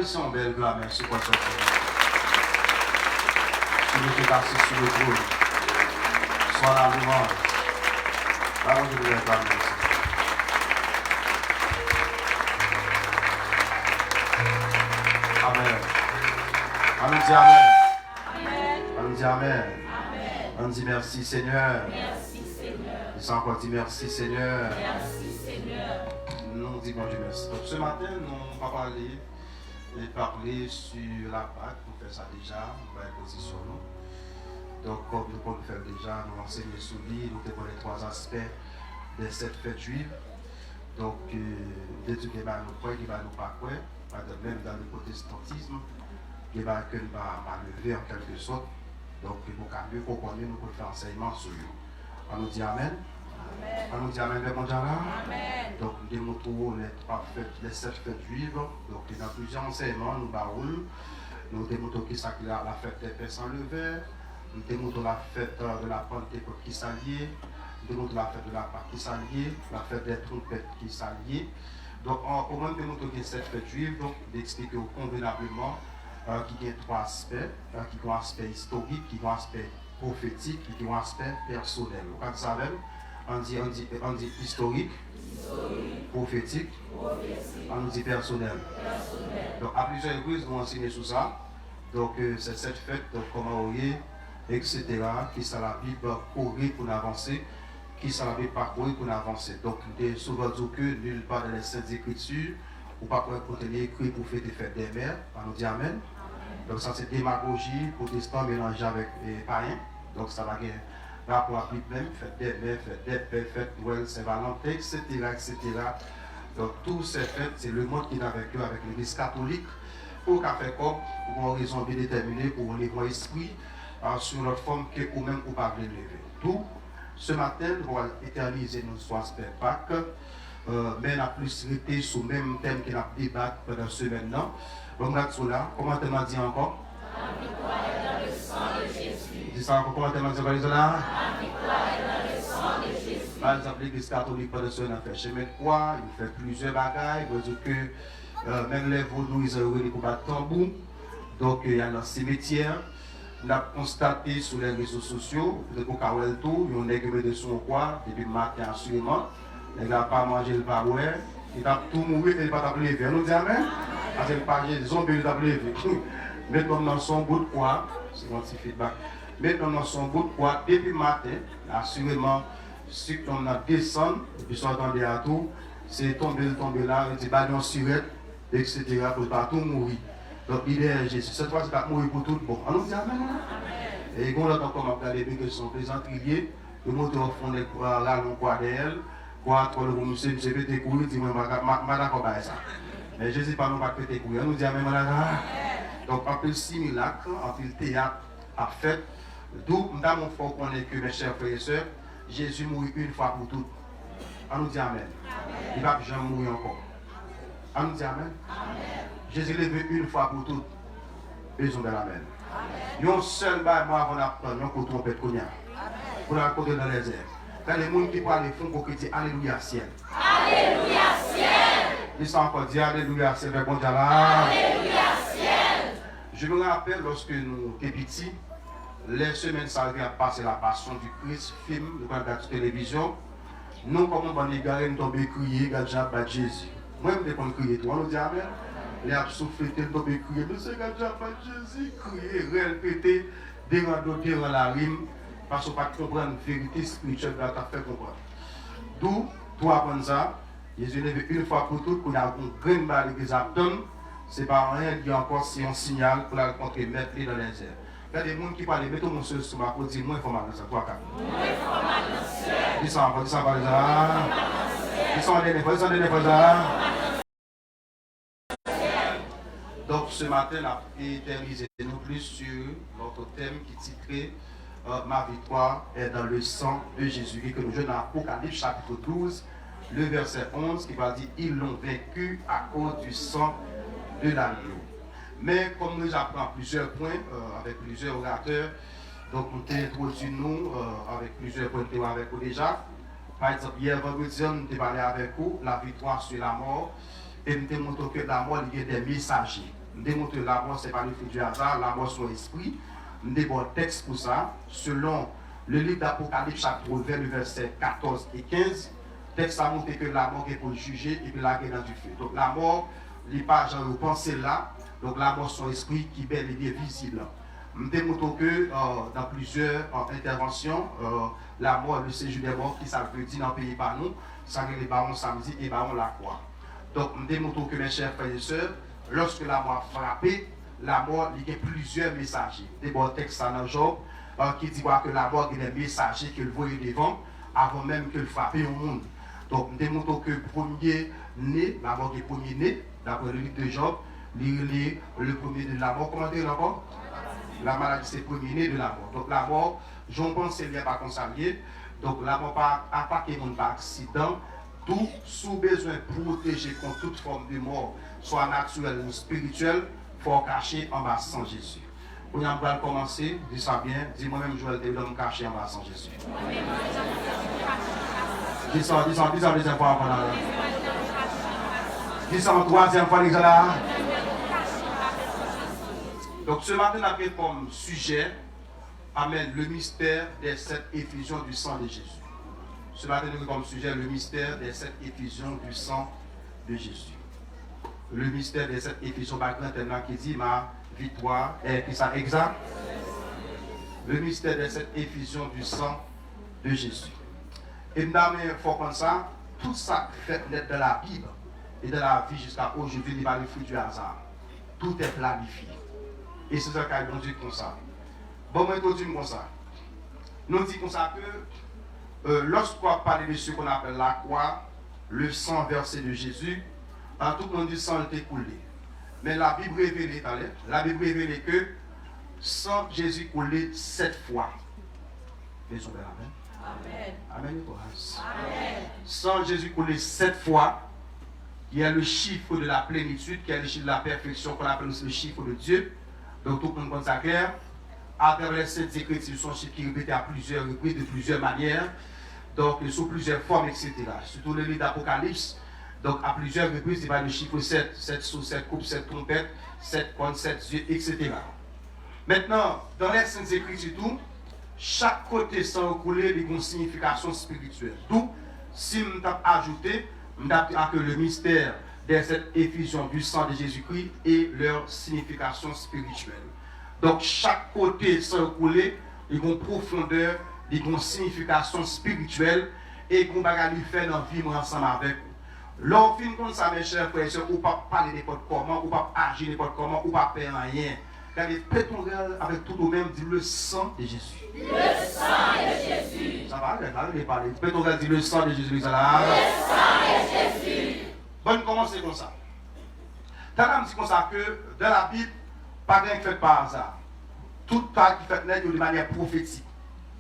Son belle gloire, merci pour ça. Celui qui est assis sur le trône, soit la louange. Parole de Dieu, merci. Amen. On dit Amen. On dit Amen. On dit merci Seigneur. Merci Seigneur. Il s'en encore dit merci Seigneur. Merci Seigneur. Nous disons Dieu merci. Donc ce matin, nous allons parler sur la Pâque. Nous faisons ça déjà, nous allons poser sur nous. Donc comme nous pouvons le faire déjà, nous enseignons sur lui, nous avons les trois aspects de cette fête juive. Donc, des trucs qui va nous croire, qui va nous pas croire, même dans le protestantisme, qui va que nous va lever en quelque sorte. Donc, pour qu'à mieux comprendre, nous pouvons faire enseignement sur lui. On nous dit Amen. On nous dit Amen, le monde là. Donc, nous démontrons les 7 fêtes juives. Donc, dans plusieurs enseignements, nous baroulons. Nous démontrons qui ça la fête des pains sans levain. Nous démontrons la fête de la Pentecôte qui s'allie. Nous démontrons la fête de la Pâque qui s'allie. La fête des trompettes qui s'allie. Donc, au moins, nous démontrons que cette fête juive, donc, d'expliquer convenablement qui a 3 aspects, qui ont un aspect historique, qui ont un aspect prophétique, qui ont un aspect personnel. Vous savez, on dit historique, prophétique, on dit personnel. Donc, à plusieurs reprises, nous enseignons sur ça. Donc, c'est cette fête, donc, comment on est, etc., qui ça la Bible courir pour avancer, qui ça la Bible parcourir pour avancer. Donc, il est souvent dit que nulle part dans les Saintes Écritures, ou pas pour contenir écrit pour faire des fêtes des mères, on nous dit Amen. Donc, ça c'est démagogie, protestant mélangé avec les païens. Donc, ça va gagner rapport à Bible même, fête des mères, fête des pères, fête Noël, Saint-Valentin, etc., etc. Donc, tous ces fêtes, c'est le monde qui est avec eux, avec l'Église catholique, pour qu'à faire comme, pour une raison bien déterminée, pour un élément esprit, sur notre forme que ou-même ou pas lever. Tout, ce matin, nous allons éterniser nos aspects Pâques, mais on a plus répété sur le même thème qu'on a débattu pendant ce maintenant. Donc, là, comment tu m'as dit encore? La victoire est dans le sang de Jésus. Dis ça encore, comment tu m'as dit encore là? La victoire est dans le sang de Jésus. Par exemple, l'Église catholique, pendant ce temps, fait chemin de croix, il fait plusieurs bagailles, il veut dire que même les vaudous, ils ont réuni pour battre tambour. Donc, il y a dans le cimetière. On a constaté sur les réseaux sociaux, peut-être qu'on a le tout, il y a des de son quoi, depuis le matin assurément. Il n'a pas mangé le barouet, il a tout mouru et il n'a pas levé. On nous dit Amen? Parce qu'il n'a pas mangé, les zombies, il n'a pas levé. Maintenant, dans son bout de quoi, c'est mon petit feedback. Maintenant, dans son bout de quoi, depuis le matin, assurément, si on a descendu, et puis on attendait à tout, c'est tombé là, il dit, bah, non, surette, etc., pour ne pas tout mourir. Donc, il est Jésus. Cette fois, c'est pas mourir pour tout. Bon, on nous dit Amen. Et quand on entend comme on a les que sont plaisantriers, le moteur au fond des là, on croit d'elle, quoi, toi, le monsieur, monsieur, peut te courir, dit, moi, je d'accord avec ça. Mais Jésus, pas nous pas peut te courir. On nous dit Amen, madame. Donc, un peu simulacre, un peu théâtre à fait. D'où, dans mon fort, qu'on est que mes chers frères et sœurs, Jésus mourit une fois pour toutes. On nous dit Amen. Il ne va jamais mourir encore. On nous dit Amen. Jésus l'a vu une fois pour toutes. Besoin de l'Amen. Il y a un seul bail, moi, avant d'apprendre, un coup trompette qu'on y a. Pour la côté dans les airs. Quand les gens qui parlent, ils font qu'on dit Alléluia ciel. Alléluia ciel. Ils sont encore dit Alléluia ciel, mais bon Dieu là. Alléluia ciel. Je me rappelle lorsque nous étions petits, les semaines ça avait passé la passion du Christ, film, de la télévision. Nous, comme on est garé, nous tombons crier, Gadja, bat Jésus. Moi, je me crier, toi, on nous dit Amen. Les a soufflé, nous tombons crier, monsieur Gadja, bat Jésus, crier, répéter, dérange la rime, parce qu'on ne peut pas comprendre la vérité spirituelle que tu as fait comprendre. D'où, toi, apprendre ça, Jésus l'a vu une fois pour toutes, qu'on a un grain de balle qui s'abdonne, c'est pas rien qui encore si on signale pour la rencontrer, mettre dans les airs. Il y a des gens qui parlent, mettons mon seul sur ma côte, dis moi, il faut mal dans ça, toi, quand même. Moi, il faut mal dans ça. Dis ça encore, dis ça par là. Dis ça en dernier fois, Donc, ce matin, on a éternisé nous plus sur notre thème qui est titré Ma victoire est dans le sang de Jésus, que nous jouons dans Apocalypse chapitre 12, le verset 11 qui va dire ils l'ont vaincu à cause du sang de l'agneau. Mais comme nous apprenons plusieurs points avec plusieurs orateurs, donc nous t'ai introduit nous avec plusieurs points de avec vous déjà. Par exemple, hier vendredi, nous avons parlé avec vous la victoire sur la mort et nous avons montré que la mort il y a des messagers. Nous avons montré que la mort ce n'est pas le fruit du hasard, la mort c'est l'esprit. Nous avons un texte pour ça, selon le livre d'Apocalypse chapitre 20, le verset 14 et 15. Le texte a montré que la mort est pour juger et puis la guerre dans du feu. Donc la mort, il n'est pas genre pensée là, donc la mort son esprit qui est bel et bien visible. Nous avons montré que dans plusieurs interventions, la mort, le séjour des morts, qui ça veut dire dans le pays par nous, ça veut dire les barons samedi et barons la croix. Donc nous avons montré que mes chers frères et sœurs, lorsque la mort a frappé, la mort, il y a plusieurs messagers. Des bons textes dans Job qui dit que la mort il y a des messagers qu'il voyait devant avant même qu'il frappe au monde. Donc nous démontrons que le premier né, la mort est premier né, d'après le livre de Job, le premier de la mort. Comment dire la mort? La maladie c'est le premier né de la mort. Donc la mort, je pense qu'il n'y a pas consagré. Donc la mort pas attaqué mon par accident. Tout sous besoin de protéger contre toute forme de mort, soit naturelle ou spirituelle, il faut cacher en bas sans Jésus. On va commencer, dis ça bien, dis moi-même Joël de l'homme caché en bas sans Jésus. Dis ça deuxième fois avant là. Dis ça en troisième fois là. Donc ce matin, on a pris comme sujet, amen, le mystère des 7 effusions du sang de Jésus. Ce matin, nous avons comme sujet le mystère des 7 effusions du sang de Jésus. Le mystère des 7 effusions, par exemple, qui dit ma victoire est qui ça exact. Le mystère des 7 effusions du sang de Jésus. Et nous avons fort comme ça, tout ça fait naître de la Bible et de la vie jusqu'à aujourd'hui, il n'est pas le fruit du hasard. Tout est planifié. Et c'est ça qu'a bon Dieu comme ça. Bon, moi, je dis comme ça. Nous disons comme ça que lorsqu'on parle de ce qu'on appelle la croix, le sang versé de Jésus, en tout le monde du sang était coulé. Mais la Bible révèle, que sang Jésus coulé 7 fois. Amen. Amen. Amen. Amen. Sang Jésus coulé 7 fois. Il y a le chiffre de la plénitude, qui est le chiffre de la perfection, qu'on appelle aussi le chiffre de Dieu. Donc tout le monde ça clair. À travers les Saintes Écritures, sont chiffres qui répétés à plusieurs reprises, de plusieurs manières. Donc sous plusieurs formes, etc. Surtout le livre d'Apocalypse. Donc à plusieurs reprises, il va le chiffre 7, 7 sous 7 coupes, 7 trompettes, 7 cornes, 7 yeux, etc. Maintenant, dans les Saintes Écritures, tout, chaque côté sans couler, il y a une signification spirituelle. D'où, si nous avons ajouté, nous avons que le mystère de cette effusion du sang de Jésus-Christ et leur signification spirituelle. Donc chaque côté sans couler, il y a une profondeur, il y a une signification spirituelle et qu'on va lui faire dans vivre ensemble avec vous. L'on fin comme ça, mes chers frères et sœurs, ou pas parler n'importe comment, ou pas agir n'importe comment, ou pas faire rien. Regardez, pétons avec tout au même, dit le sang de Jésus. Le sang de Jésus. Ça va, regardez, parler. Pétons dit le sang de Jésus. Ça là. Le sang de Jésus. Bonne commencer comme ça. T'as dit comme ça que dans la Bible, pas rien qui fait par hasard. Tout part qui fait naître de manière prophétique.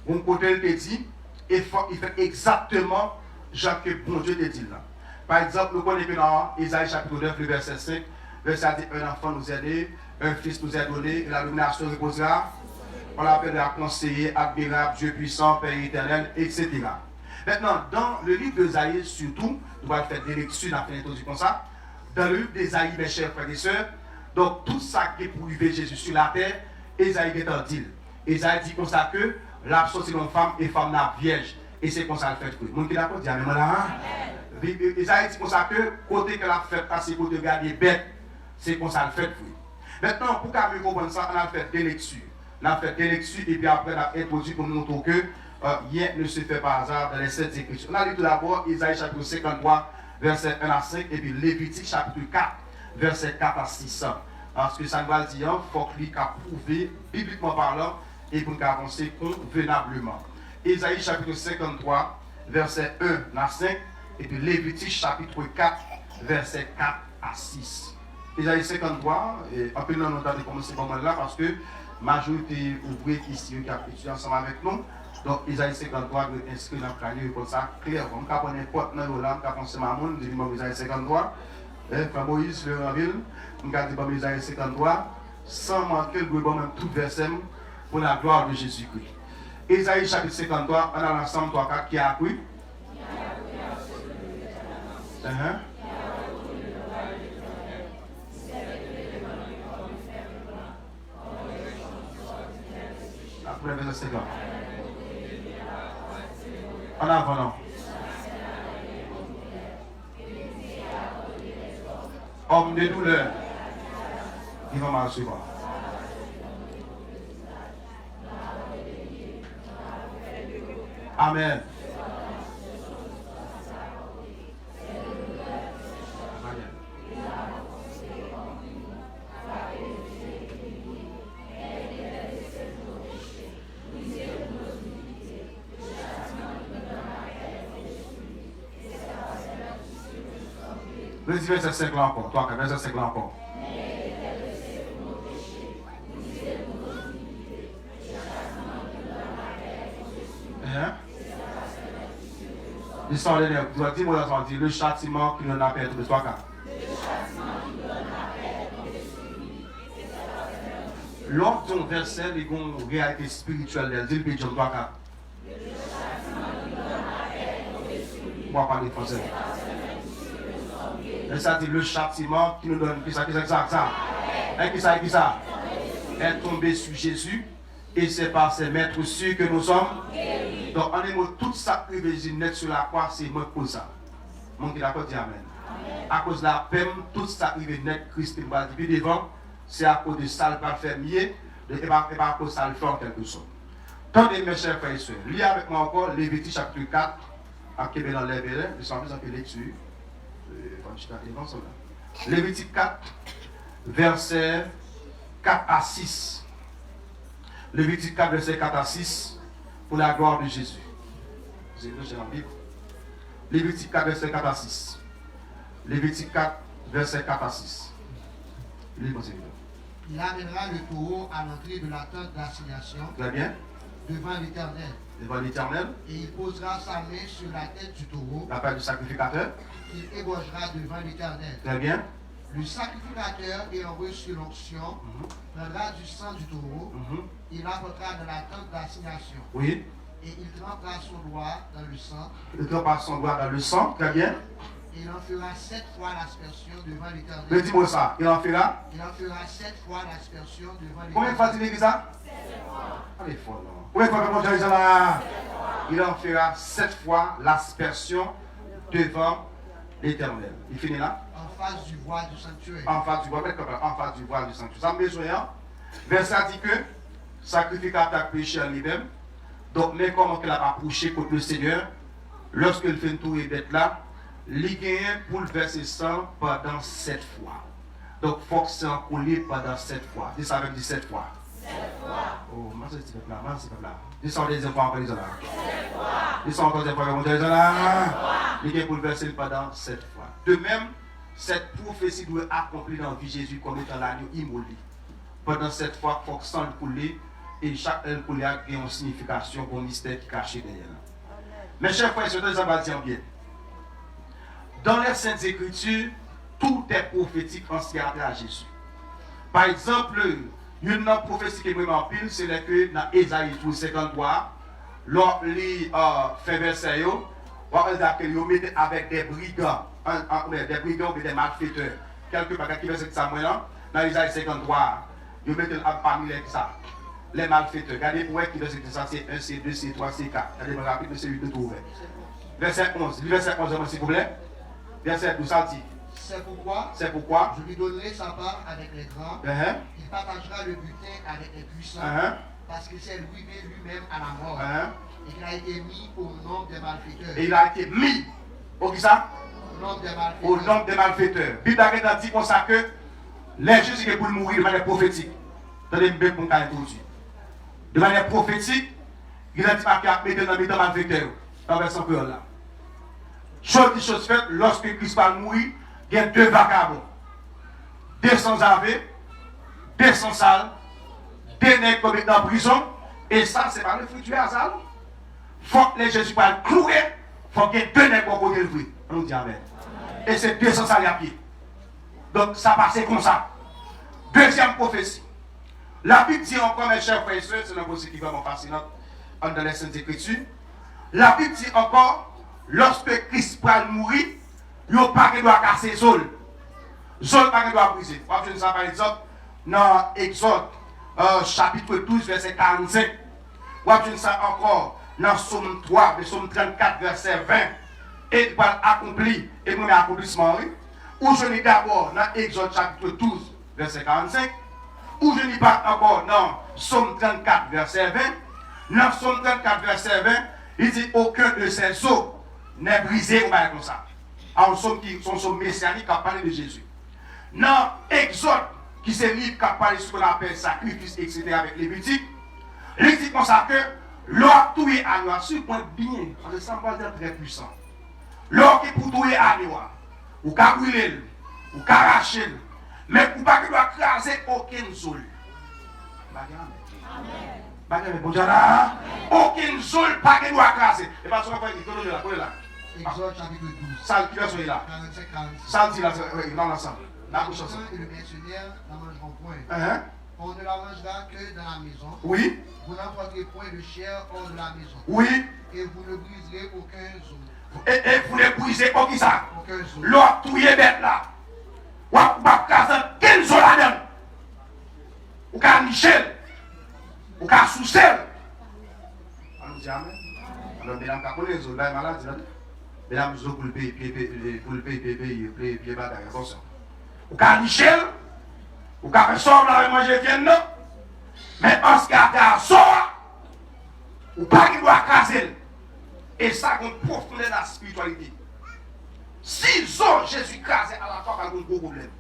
On côté il te dit, il fait exactement ce que bon Dieu te dit là. Par exemple, nous connaissons dans Isaïe chapitre 9, le verset 5, verset dit, un enfant nous est né, un fils nous est donné, et la domination reposera. On l'appellera conseiller, admirable, Dieu puissant, Père éternel, etc. Maintenant, dans le livre d'Isaïe, surtout, nous allons faire des lectures, on a fait introduire comme ça. Dans le livre d'Isaïe, mes chers frères et sœurs, donc tout ça qui est pour vivre Jésus sur la terre, Isaïe est en dit. Isaïe dit comme ça que l'absence d'une femme et femme n'a vierge. Et c'est comme ça le fait. Mon qui d'accord dit amen là. Isaïe dit comme ça que côté que la fête passe côté garder bête, c'est comme ça le fait. Maintenant, pour qu'à mieux comprendre ça, on a fait des lectures. On a fait des lectures et puis après on a introduit pour nous montrer que rien ne se fait par hasard dans les 7 écritures. On a lu tout d'abord Isaïe chapitre 53, verset 1 à 5, et puis Lévitique chapitre 4, verset 4 à 6. Parce que ça nous va dire, il faut qu'il ait prouvé, bibliquement parlant, et pour nous avancer convenablement. Isaïe chapitre 53, verset 1 à 5, et puis Lévitique chapitre 4, verset 4 à 6. Isaïe 53, et un peu nous avons commencé par là parce que la majorité ouvrière ici qui a étudié ensemble avec nous, Donc, Isaïe 53 est inscrit dans le cahier comme ça, clair. On peut prendre n'importe quoi dans là, on peut penser à monde, dit Isaïe 53. Frère Moïse, le Ranville, on peut dire Isaïe 53, sans manquer le bon même tout verset pour la gloire de Jésus-Christ. Isaïe chapitre 53, on a l'ensemble 3-4 qui a appris. Après verset 50. En avant, non. Homme de douleur, il va mal suivre. Amen. Vas-y, verset 5 là encore. Toi, verset 5 là encore. L'histoire de l'élève, tu vas dire, moi, j'ai dit, le châtiment qui nous a perdu de toi, car. Lors de ton verset, il y a une réalité spirituelle, dis le bédion, toi, car. Moi, parler français. Et ça dit le châtiment qui nous donne, qui ça. Et qui ça est tombé sur Jésus, et c'est par ses maîtres sûrs que nous sommes. Donc, en émo, tout ça qui est net sur la croix, c'est moi pour ça. Mon qui d'accord dit Amen. À cause de la peine, tout ça qui est net, Christ va dire devant, c'est à cause de ça le pas faire mieux, et pas à cause de ça le fait en quelque sorte. Tendez mes chers frères et sœurs, lisez avec moi encore Lévitique chapitre 4, à Québec dans les Bélins, nous sommes en lecture. Lévitique 4, versets 4 à 6. Lévitique 4, versets 4 à 6. Pour la gloire de Jésus. J'ai la Bible. Lévitique 4, verset 4 à 6. Lévitique 4, verset 4 à 6. Il amènera le taureau à l'entrée de la tente d'assignation. Très bien. Devant l'Éternel. Devant l'Éternel. Et il posera sa main sur la tête du taureau. La paix du sacrificateur. Qu'il égorgera devant l'Éternel. Très bien. Le sacrificateur ayant reçu l'onction prendra du sang du taureau, il l'apportera dans la tente d'assignation. Oui. Et il trempera son doigt dans le sang. Il trempera son doigt dans le sang, très bien. Et il en fera 7 fois l'aspersion devant l'Éternel. Mais dis-moi ça, il en fera? Il en fera 7 fois l'aspersion devant l'Éternel. Combien de fois tu dis ça? 7 fois. Allez, fort là. Combien de fois que mon Dieu là? Il en fera 7 fois l'aspersion devant l'Éternel. Il finit là? En face du voile du sanctuaire. En face du voile, en face du voile du sanctuaire. Ça me besoin. Verset dit que sacrificateur péché en lui-même. Donc, mais comment qu'il a approché contre le Seigneur, lorsqu'il fait une tour et bête là, il gagne pour le verser sang pendant 7 fois. Donc, il faut que c'est encoulé pendant 7 fois. Dis ça avec 17 fois. 7 fois. Oh, moi c'est ce là, moi c'est là. Dis ça en deuxième fois encore, dis ça là. 7 fois. Dis ça encore une fois, on dit ça là. Il gagne pour le verser pendant 7 fois. De même, cette prophétie doit accomplir dans la vie de Jésus comme étant l'agneau immolé. Pendant 7 fois, il faut que le sang coule et chaque coulée a une signification, un mystère qui est caché derrière. Mes chers frères et sœurs, ça va dire bien. Dans les Saintes Écritures, tout est prophétique en ce qui a trait à Jésus. Par exemple, une prophétie qui est vraiment pile, c'est que dans Ésaïe 53, lors les fait verset, on met avec des brigands, ou des malfaiteurs. Quelques bagages qui versent ça, dans Ésaïe 53, ils mettent parmi les malfaiteurs. Regardez pour qui versent ça, c'est 1, c'est 2, c'est 3, c'est 4. Regardez rapide, c'est 8 de tout ouvert. Verset 11, verset 11, s'il vous plaît. Verset 12, ça dit. C'est pourquoi je lui donnerai sa part avec les grands. Il partagera le butin avec les puissants. Parce qu'il s'est livré lui-même à la mort. Et qu'il a été mis au nombre des malfaiteurs. Et il a été mis au qui ça? Au nombre Bible des malfaiteurs. a dit comme ça que les Jésus qui pour mourir de manière prophétique. Attendez, je vais vous introduire. De manière prophétique, il a dit qu'il a mis dans le malfaiteur. Dans la version créole là. Chose faite, lorsque Christ va mourir, il y a 2 vagabonds. 200 ave, 200 salles, 2 nègres comme dans la prison. Et ça, c'est pas le fruit du hasard. faut que les Jésus va le clouer, faut qu'il y ait deux nègres pour le vrai. On dit amen. Et c'est 200 salles à pied. Donc ça passe comme ça. Deuxième prophétie. La Bible dit encore, mes chers frères et sœurs, c'est une prophétie qui est vraiment fascinante dans les Saintes Écritures. La Bible dit encore, lorsque Christ va mourir, il n'y a pas qui doit casser Zol. Zol pas qui doit briser. Je ne sais par exemple, dans Exode, chapitre 12, verset 45. Je ne sais encore, dans Psaume 3, Psaume 34, verset 20. Et il va accomplir, et premier accomplissement, oui. Ou je lis d'abord dans Exode chapitre 12, verset 45. Ou je lis pas encore dans Psaume 34, verset 20. Dans Psaume 34, verset 20, il dit aucun de ces os n'est brisé ou pas comme ça. Alors, son psaume messianique qui a parlé de Jésus. Dans Exode, qui c'est le livre qui a parlé de ce qu'on appelle sacrifice, etc., avec les boutiques, il dit comme ça que l'or toué à nous, sur point bien, parce que ça ne va pas être très puissant. L'or qui pour touer à nous, ou qu'à brûler, ou qu'à arracher, mais pour pas qu'il doit craser aucun sol. Amen. Bon Dieu là, aucun sol pas qu'il doit craser. Et pas seulement là. Exode chapitre 12. Ça qui va sur là. 45, 46. Ça dit là, dans l'ensemble. Le médecin et le mercenaire n'en mangeront point. On ne la mangera que dans la maison. Oui. Vous n'emporterez point de chair hors de la maison. Oui. Et vous ne briserez aucun os. Et vous ne brisez aucun ça. Aucun os. L'autre tout est bête là. Ou pas casser 15 ans là-dedans. Ou qu'à Michel. Ou qu'à Soussel. On nous dit amen. Alors, mesdames, quand on est aux malades, mesdames, vous pour le payer bagaille. Ou qu'à Michel. Ou qu'à personne là, manger vienne. Mais en ce cas, garçon, ou pas qu'il doit craser. Et ça, on profondeur la spiritualité. Si Jésus crase à la fois, il y a un gros problème.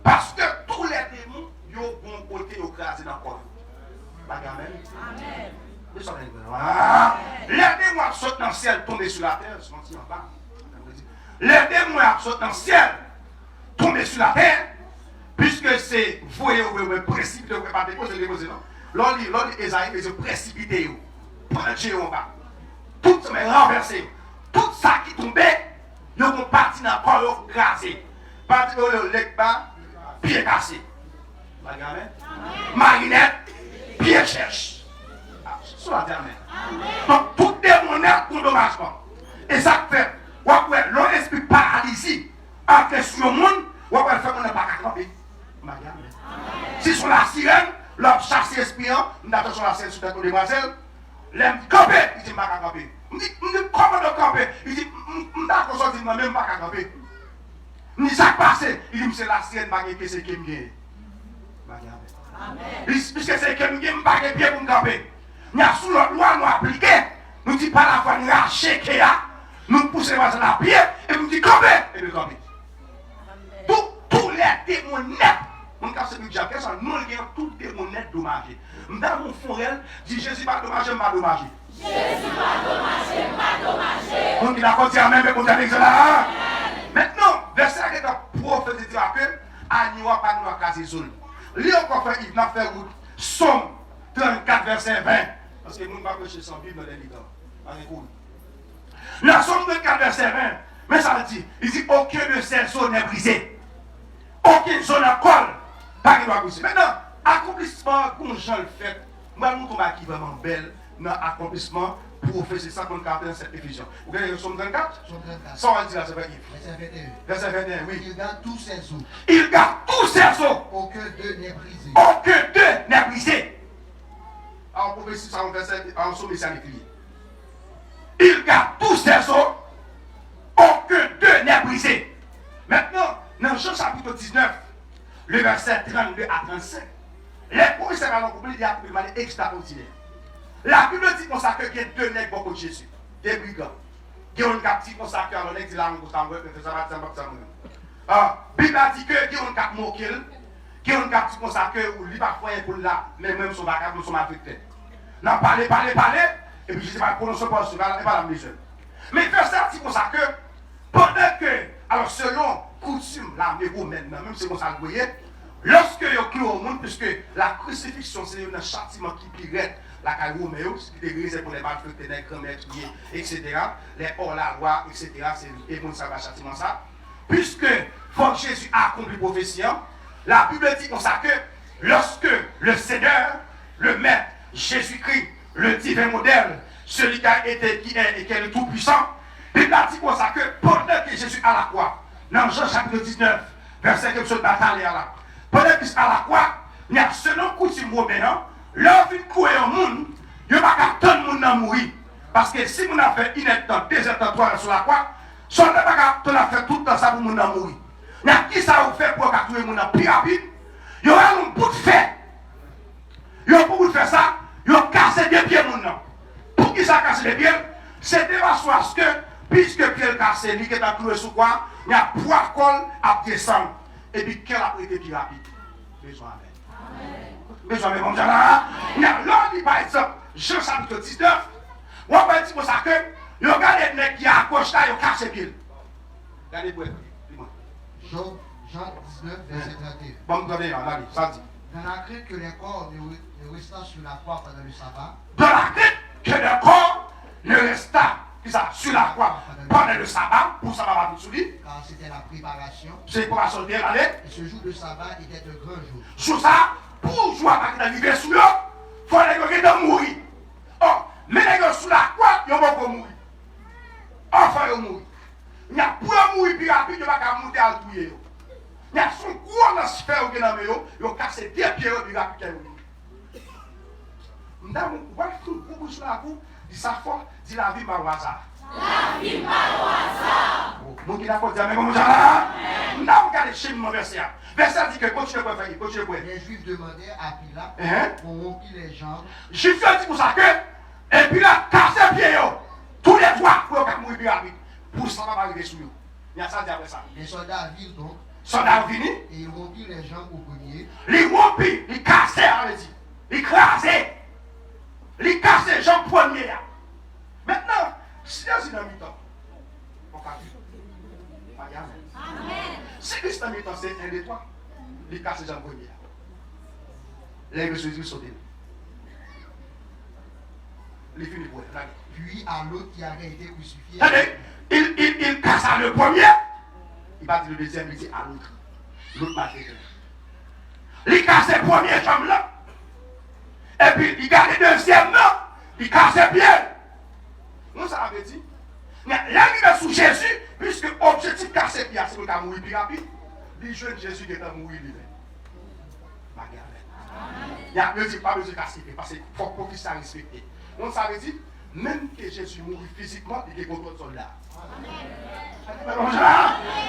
Parce que tous les démons, ils ont bon côté, ils ont crasé dans le corps. Amen. Les démons sautent dans le ciel, tombent sur la terre, sont en bas. Les démons sautent dans le ciel, tombent sur la terre, puisque c'est vous précipité, vous ne pouvez pas déposer, non. L'on dit, Esaïe, mais c'est précipité, prendre en bas. Tout ça est renversé. Tout ça qui tombait, ils ont parti dans le corps, crasé. Parti dans le leg bas, pied cassé. Marinette, pied cherche. Soit amen. Donc, tout démonnaire pour dommagement. Et ça fait, l'on esprit paralysé, en question du monde, on va faire qu'on n'a pas qu'à camper. Si sur la sirène, l'on chasse espion, on attend sur la scène sur la demoiselle, l'aime camper, il dit pas qu'à camper. Je dis, comment de camper? Il dit, je ne d'accord sortir, même pas qu'à camper. Je dis, ça passe. Il dit, c'est la sirène, que c'est qui me vient. Puisque c'est que nous ne pas de pied pour nous camper. Nous avons sous notre loi, nous appliquer. Nous disons pas la fois, nous acheter, nous poussons la pied et nous disons camper. Et nous camper. Tous les démons nets, on a ce budget, nous avons tous les démons nets dommagés. Dans mon forêt, dit Jésus pas dommagé, pas dommagé. Jésus pas dommagé, pas dommagé. On dit la côte à même, on dit là. Maintenant, verset qui est prophétique que Agnoua pas nous casser zone. Lui encore fait, il n'a fait route. Somme 34, verset 20. Parce que nous ne pouvons pas prêcher sans Bible dans les livres. La Somme 34, verset 20. Mais ça veut dire, il dit aucun de ces zones n'est brisé. Aucune zone à colle. Pas qu'il doit briser. Maintenant, accomplissement, comme Jean le fait, moi, je vous trouve qui est vraiment belle dans l'accomplissement pour faire 54 dans cette Éphésiens. Vous voyez le Somme 34? Somme 34. Ça, on va dire là, c'est vrai. Verset 21. Verset 21, oui. Il garde tous ses os. Il garde tous ses os. Aucun d'eux n'est brisé. Aucun d'eux n'est brisé. Alors, pour préciser ça, on verset en Somme messianique. Il garde tous ses os. Aucun d'eux n'est brisé. Maintenant, dans Jean chapitre 19, le verset 32 à 35, les professeurs allons comprendre de manière extraordinaire. La Bible dit comme ça qu'il y a deux nègres beaucoup de Jésus, des brigands. Il y a un captif comme ça, alors nègre dit là, on va la Bible dit que il y a un cap moqué, il y a un captif comme ça, ou il va faire pour là, mais même son bagage, nous sommes affectés. Non, parler, et puis je ne sais pas prononcer pas ce pas la mesure. Mais verset dit comme ça que, pendant que, alors selon coutume, l'armée romaine, même si on ça le voyait, lorsque il y a cloué au monde, puisque la crucifixion c'est un châtiment qui pirait la caille Roméo, c'est pour les malfaiteurs, les grands-mères, etc. Les hors-la-loi, etc. C'est pour ça va châtiment ça. Puisque faut que Jésus a accompli la prophétie, la Bible dit comme ça que lorsque le Seigneur, le Maître, Jésus-Christ, le divin modèle, celui qui a été, qui est et qui est le Tout-Puissant, il a dit comme ça que pendant que Jésus à la croix, dans Jean chapitre 19, verset que je bataille là, pendant qu'il est à la croix, il y a selon coutume romaine, l'homme vient courir au monde, il n'y a pas qu'à tout le monde à mourir. Parce que si on a fait une temps, 2 heures, 3 heures sur la croix, si on n'a pas qu'à faire tout le temps ça pour le monde à mourir. Il y a qui ça vous fait pour qu'à tout le monde plus rapide? Il y aura un bout de fait. Il y a beaucoup de faire ça, il y a cassé des pieds mon nom. Pour qui ça casse les pieds? C'était parce que, puisque Pierre cassé, lui qui est cloué sous quoi, il y a poids col à descendre. Et puis, quel a été plus rapide? Besoin avec. Besoin avec mon Dieu là. Il y a l'homme, par exemple, Jean chapitre 19, on va dire pour ça que, il y a des mecs qui accrochent là, ils ont cassé les pieds. Regardez-moi. Jean 19, verset 31. Bon, vous allez, ça dit. Dans la crainte que les corps ne restent sur la croix pendant le sabbat. Dans la crainte que les corps ne restent sur la croix pendant le sabbat, pour ça va sur lui. Car c'était la préparation. C'est pour la solder aller. Et ce jour de sabbat était de grand jour. Sur ça, pour jouer avec la liberté sur eux, il faut les gens mourir. Oh, mais les gens sous la croix, ils vont mourir. Enfin, ils mourir. Il y a pour mourir plus rapide, il n'y a pas monter à le il y a son gros dans ce faire qui est dans le milieu, il a cassé des pieds de la pique. Nous avons un gros sur la cour, dit ça fort, dit la vie par le hasard. La vie par le hasard. Mon qui n'a pas dit, mais comment ça? Nous avons regardé chez mon verset. Verset dit que continue pour faire, continue pour faire. Les Juifs demandèrent à Pilate pour rompre les jambes. J'ai fait pour ça que, et puis là, cassé les pieds, tous les doigts pour mourir plus rapide. Pour ça, va arriver sur nous. Il y a ça dit après ça. Les soldats virent donc. Soldats vini. Et ils rompirent les jambes au premier. Ils rompirent, ils cassaient, on dit. Ils crasaient. Ils cassaient les jambes premiers. Maintenant, si dans une mi-temps, on va dire. Amen. Si Christ dans mi-temps, c'est un des trois, ils cassent les jambes premiers. Les Jésus sautent. Les finis pour eux. Puis à l'autre qui avait été crucifié. Il casse le premier. Il va dire le deuxième, il dit à l'autre. L'autre va dire. Il casse le premier jambe là. Et puis il garde le deuxième là. Il casse le pied. Nous ça veut dire. Là il est sous Jésus, puisque l'objectif de casser le pied, c'est pour qu'il mourir plus rapide. Les jeunes Jésus qui est mourir lui-même. Il n'y a pas besoin de casser le pied, parce qu'il faut qu'il soit respecté. Donc ça veut dire, même que Jésus mourit physiquement, il est contre le soldat.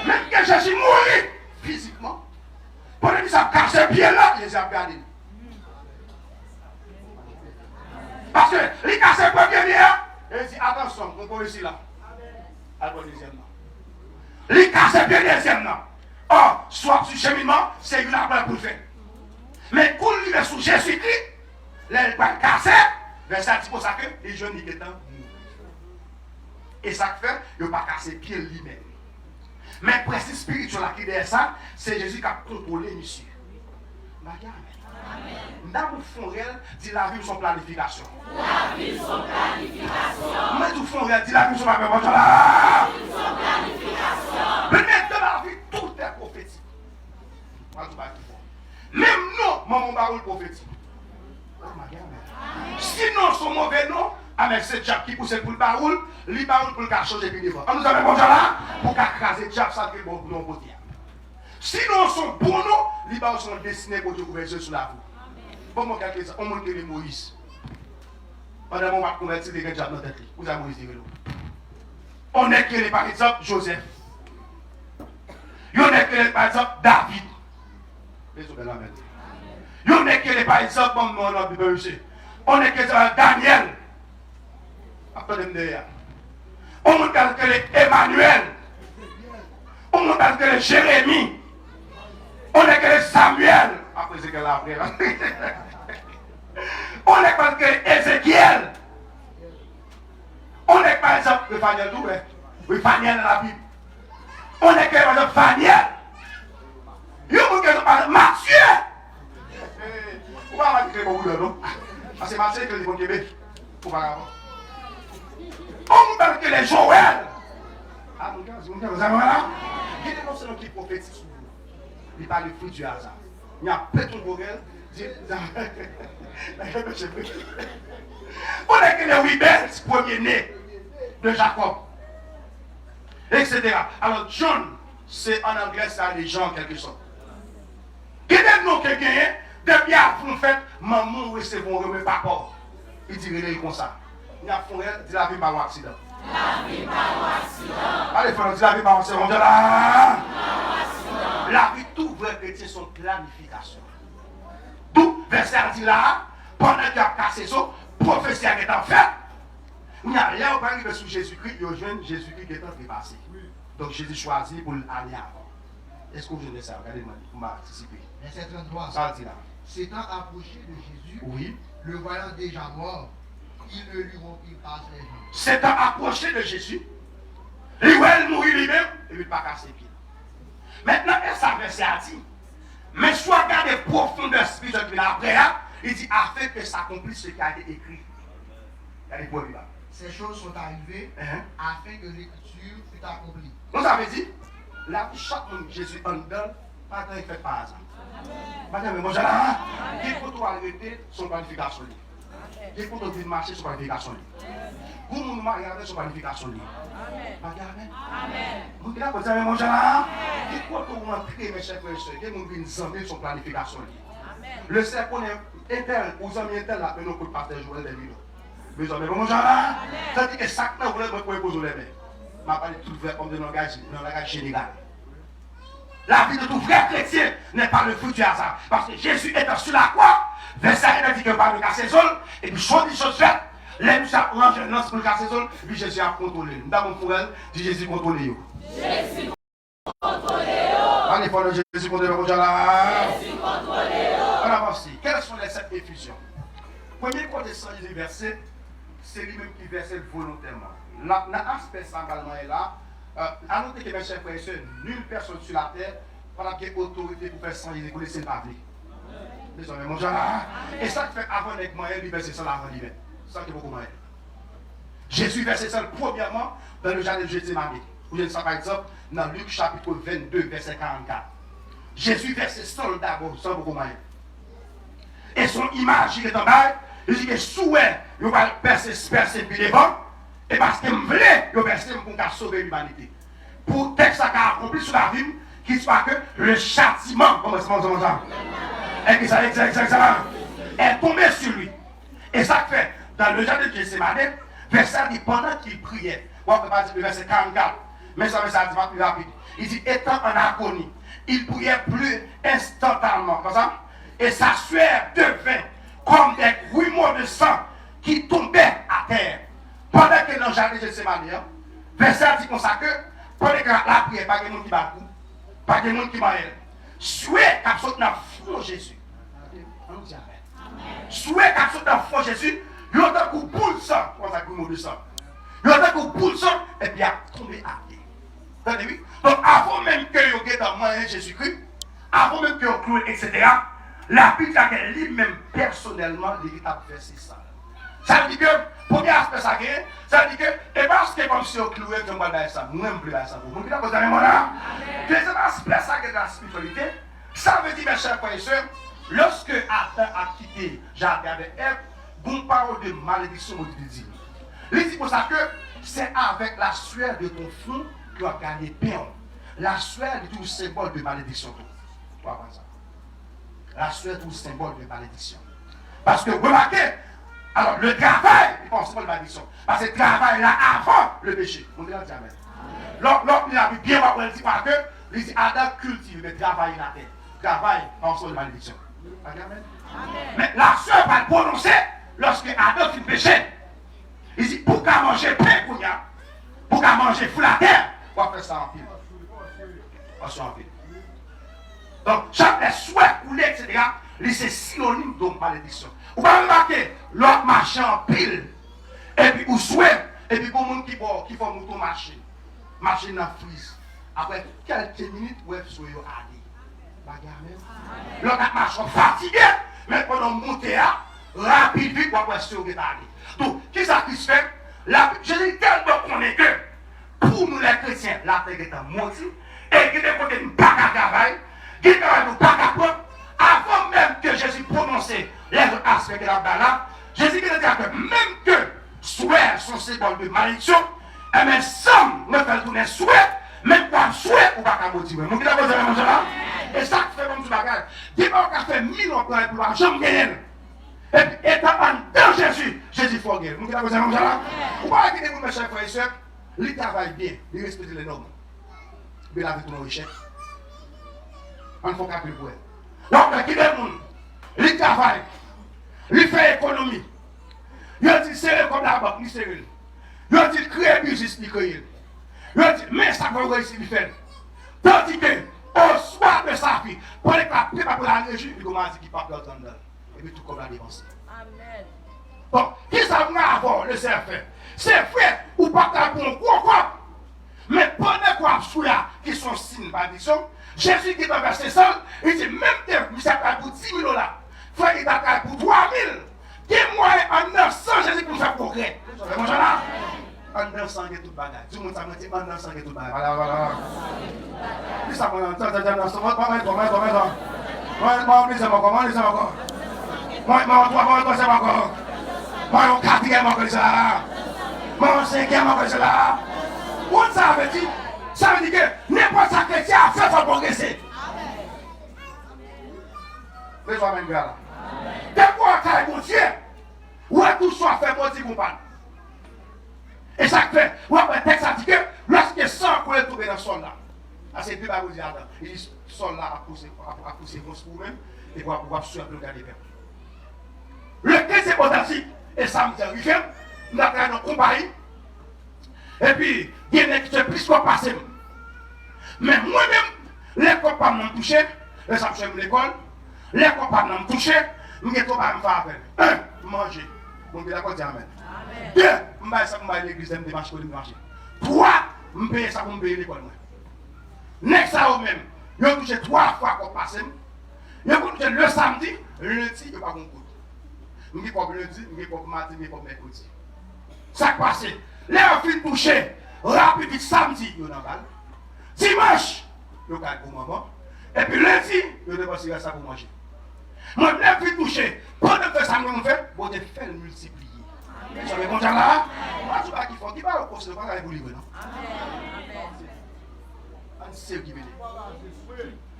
Même que Jésus mourit physiquement, pendant qu'il s'est cassé le pied là, il les a gardés. Parce que il casse le premier pied, il dit attention, on peut ici là. Alors deuxième là. Il casse le pied deuxième là. Or, soit sur cheminement, c'est une affaire pour le faire. Mais quand il est sous Jésus-Christ, il va casser. Verset dit pour ça que les jeunes qui étaient morts. Et ça fait, il ne va pas casser pied lui-même. Mais le principe spirituel qui est derrière ça, c'est Jésus qui a contrôlé monsieur. Nous avons fond réel, dit la vie son planification. La vie son planification. Mais tout fond réel, dit la vie son planification. La vie son planification. Mais dans la vie, tout est prophétique. Même nous, maman parole prophétique. Sinon, son mauvais nom, avec ce diable qui pousse pour le baroul, le baroul pour le changer puis devant. On nous avait bon là pour craser le diable, ça fait bon pour nous. Sinon, son bon nom, les baroul sont destinés pour ouvrir les yeux sur la vous. Bon, moi, quelqu'un, on monte les Moïse. Pendant qu'on va convertir les diables dans la tête, vous avez Moïse. On est que par exemple Joseph. On est que par exemple David. On est que par exemple, on est que Daniel. On est que Emmanuel. On est que Jérémie. On est que Samuel. Après c'est que là après. On est que Ézéchiel. On est par exemple le Faniel tout, oui, Faniel dans la Bible. On est que par exemple Faniel. Yo mon que par Matthieu. On va dire que vous non. Parce que Matthieu que bon Québec. Pour pas avoir. On parle que les Joël. Ah, mon gars, vous avez là? Il y a des personnes qui prophétisent sur vous. Il parle du fruit du hasard. Il y a plein de Joël. On est que les rebelles, premier-né de Jacob. Etc. Alors, John, c'est en anglais, ça les gens en quelque sorte. Quel est le nom que gagne? Depuis après, en fait, maman, oui, c'est bon, mais papa. Il dit, il est comme ça. Il a fait, dit la vie par un accident. La vie par un accident. Allez, frère, dis la vie par un accident. La vie, tout vrai chrétien, son planification. Tout, verset dit là, pendant qu'il a cassé ça, prophétie est en fait. Il y a là, on va arriver sur Jésus-Christ, il y a jeune Jésus-Christ qui est en dépassé. Donc Jésus choisit pour aller avant. Est-ce que vous venez ça? Regardez-moi, pour participer. Verset 33. Ça dit là. S'étant approché de Jésus, oui. Le voyant déjà mort, il ne lui rompit pas les jambes. S'étant approché de Jésus, il va mourir lui-même et il ne va pas casser les pieds. Maintenant, ça verset a dit, mais soit regardez profondeur spirituelle après, il dit, afin que s'accomplisse ce qui a été écrit. Regardez pour lui là. Ces choses sont arrivées afin que l'écriture fût accomplie. Donc ça veut dire, là, chaque monde Jésus en dedans, pas de fait par hasard. Madame, moi, il faut tout arrêter son planification. Il faut tout marcher sur planification. Pour nous regarder sur planification. Amen. Vous qui l'avez dit, mon Jean, il faut tout rentrer, mes chers frères et sœurs, il faut nous enlever son planification. Le cercle est tel, aux amis tel, là, nous pouvons partager Joël des millions. Mes amis, mon Jean, ça dit que chaque fois, vous voulez poser les mains. Je vais parler de tout vrai comme de langage général. La vie de tout vrai chrétien n'est pas le fruit du hasard. Parce que Jésus étant sur la croix, verset il a dit que par le casser sol, et puis chose faite, les nous avons rangé l'annonce pour le casser sol, et puis Jésus a contrôlé. Nous avons pour elle, dit Jésus contrôlé. Jésus contrôlé. Allez, pour le Jésus contrôlé, mon Dieu là. Jésus contrôlé. On avance ici. Quelles sont les 7 effusions? Premier côté sans les versets, c'est lui-même qui verse volontairement. L'aspect sanglement est là. À noter que mes chers frères et sœurs, nulle personne sur la terre n'a autorité pour faire sans les écouler, c'est pas vrai. Désolé, mon Dieu. Et ça fait avant d'être moyen, lui verser ça avant l'hiver. Ça qui est beaucoup moyen. Jésus versait ça premièrement dans le jardin de Gethsémani. Vous voyez ça par exemple dans Luc chapitre 22, verset 44. Jésus versait ça d'abord, ça beaucoup moyen. Et son image, il est en bas, il dit que souhait, il va percer puis devant. Et parce que je voulais, je verser pour sauver l'humanité. Pour texte qui a accompli sur la vie, qu'il soit que le châtiment, comment ça et que ça est tombé sur lui. Et ça fait, dans le jardin de Gethsémani, verset dit pendant qu'il priait, on ne peut pas dire le verset 44, mais ça dit plus rapide. Il dit, étant en agonie, il priait plus instantanément, comme ça, et sa sueur devint comme des grumeaux de sang qui tombaient à terre. Pendant que dans le jardin de Gethsémani, verset dit comme ça que, pendant que la prière, pas de monde qui bat coup, pas de monde qui bat elle. Souhait qu'à sauter dans le fond Jésus. Souhait qu'à sauter dans le fond Jésus, il y a un coup de boule sang, comme ça, grumeaux de sang. Il y a un coup de boule sang, et puis il a tombé à terre. Entendez-vous? Donc avant même que vous ayez dans le Jésus-Christ, avant même que vous clouez, etc., la Bible dit que lui-même personnellement, il a versé ça. Ça veut dire que, premier aspect, ça veut dire que, et parce que comme si vous clouez, je ne vais pas ça, moi-même, je ne vais pas ça pour vous. Vous avez mon âme? Deuxième aspect, ça qui est dans la spiritualité, ça veut dire, mes chers frères et sœurs, lorsque Adam a quitté Jardin avec Ève, bon parole de malédiction, il dit. Il dit pour ça que c'est avec la sueur de ton front que tu as gagné paix. La sueur est tout symbole de malédiction. Tu vois ça? La sueur est tout symbole de malédiction. Parce que remarquez, alors le travail, il pense pas de malédiction. Parce que le travail là avant le péché. On dit là, jamais. L'autre, il a bien voir, il dit quoi que, il dit Adam cultive le travail la terre. Travail en sort de malédiction. Amen. Mais la sueur va le prononcer lorsque Adam fait le péché. Il dit, pour qu'à manger pain, pour qu'à manger fou la terre, on va faire ça en pile. En pile. Donc, chaque souhait coulé, etc., c'est synonyme de malédiction. Vous pouvez remarquer, l'autre marche en pile, et puis ou souhait, et puis pour les gens qui font mouton marcher dans la frise. Après quelques minutes, vous êtes sur le allé. L'autre marche fatigué, mais pendant monter, rapide, vite, pour avoir sur le donc, qui ça qui se fait? Jésus tellement connaît que pour nous les chrétiens, la terre est en maudit, et que des côtés nous pas qu'à travailler, qui ne nous pas qu'à prendre, avant même que Jésus prononce les aspects de la balade, Jésus qui dit que même que souhait sont symbole de malédiction, et même sans me faire tourner souhait, même pas souhait ou pas qu'à maudire. Vous avez posé la chose là? Et ça fait comme tout bagage. Dis-moi qu'on a fait 1000 ans pour pouvoir jamais gagner. Et puis, étant dans Jésus, Jésus faut gagner. Vous avez posé la chose là? Vous parlez que vous, mes chers frères et sœurs, il travaille bien, il respecte les normes. Mais la vie de nos richesses. On ne faut qu'à plus pour elle. Donc, qui est le monde? Il travaille, il fait économie. Il dit c'est comme la banque, il sérieux. Il dit créer business, il crée. Il dit mais ça va réussir, il fait. Tandis que, au soir de sa vie, pour les capter pour la régie, il commence à dire qu'il ne peut pas dans et puis tout comme la dépense. Amen. Donc, qui ça va avoir le CFF? C'est fait ou pas pour un gros quoi. Mais pendant quoi souya qui sont signes malédiction, Jésus qui est dans verset 100, il dit même que vous avez pour 10 000 $, frère, il a pour 3 000. Dis-moi en 900, Jésus pour faire progrès. Vous avez là? En 900, il y a tout le bagage. Tout le monde s'en dit en 900, il y a tout le bagage. Voilà. Dis ça, moi, ça veut dire que n'importe ça que tu as fait pour progresser. Les hommes même gars. Dès qu'on a bon Dieu, où est tout soit fait pour dire qu'on parle. Et ça fait, où est le texte a dit que lorsque 100 coulées tombent dans le sol là, c'est plus bas vous dire attends, il dit sol là a poussé pour même et pour pouvoir suivre le gars des pères. Le 15 est authentique et ça me dit arrivé, nous avons une compagnie. Et puis, il y a des gens qui sont plus passés. Mais moi-même, les copains m'ont touché, les gens qui l'école, les copains m'ont touché, je vais tout faire appel. 1. Manger. Bon, je vais dire amen. 2. Je vais ça pour l'église, je vais marcher pour marcher. 3. Je vais payer ça pour payer l'école. Next ça même, je vais toucher 3 fois qu'on passe. Je vais toucher le samedi, lundi, je ne vais pas mon coup. Je vais pas lundi, je vais pas mardi, je vais pas mercredi. Ça passe. Les enfants touchés, rapide samedi, ils ont balle. Dimanche, ils ont pour maman. Et puis lundi, ils ont dépensé ça pour manger. Moi, les enfants touchés, pendant que ça me fait, vous devez faire le multiplier. Vous savez comment ça là? Moi, je ne sais pas qui font, qui va au poste, pas aller vous livrer, non? Amen. C'est qui veut dire.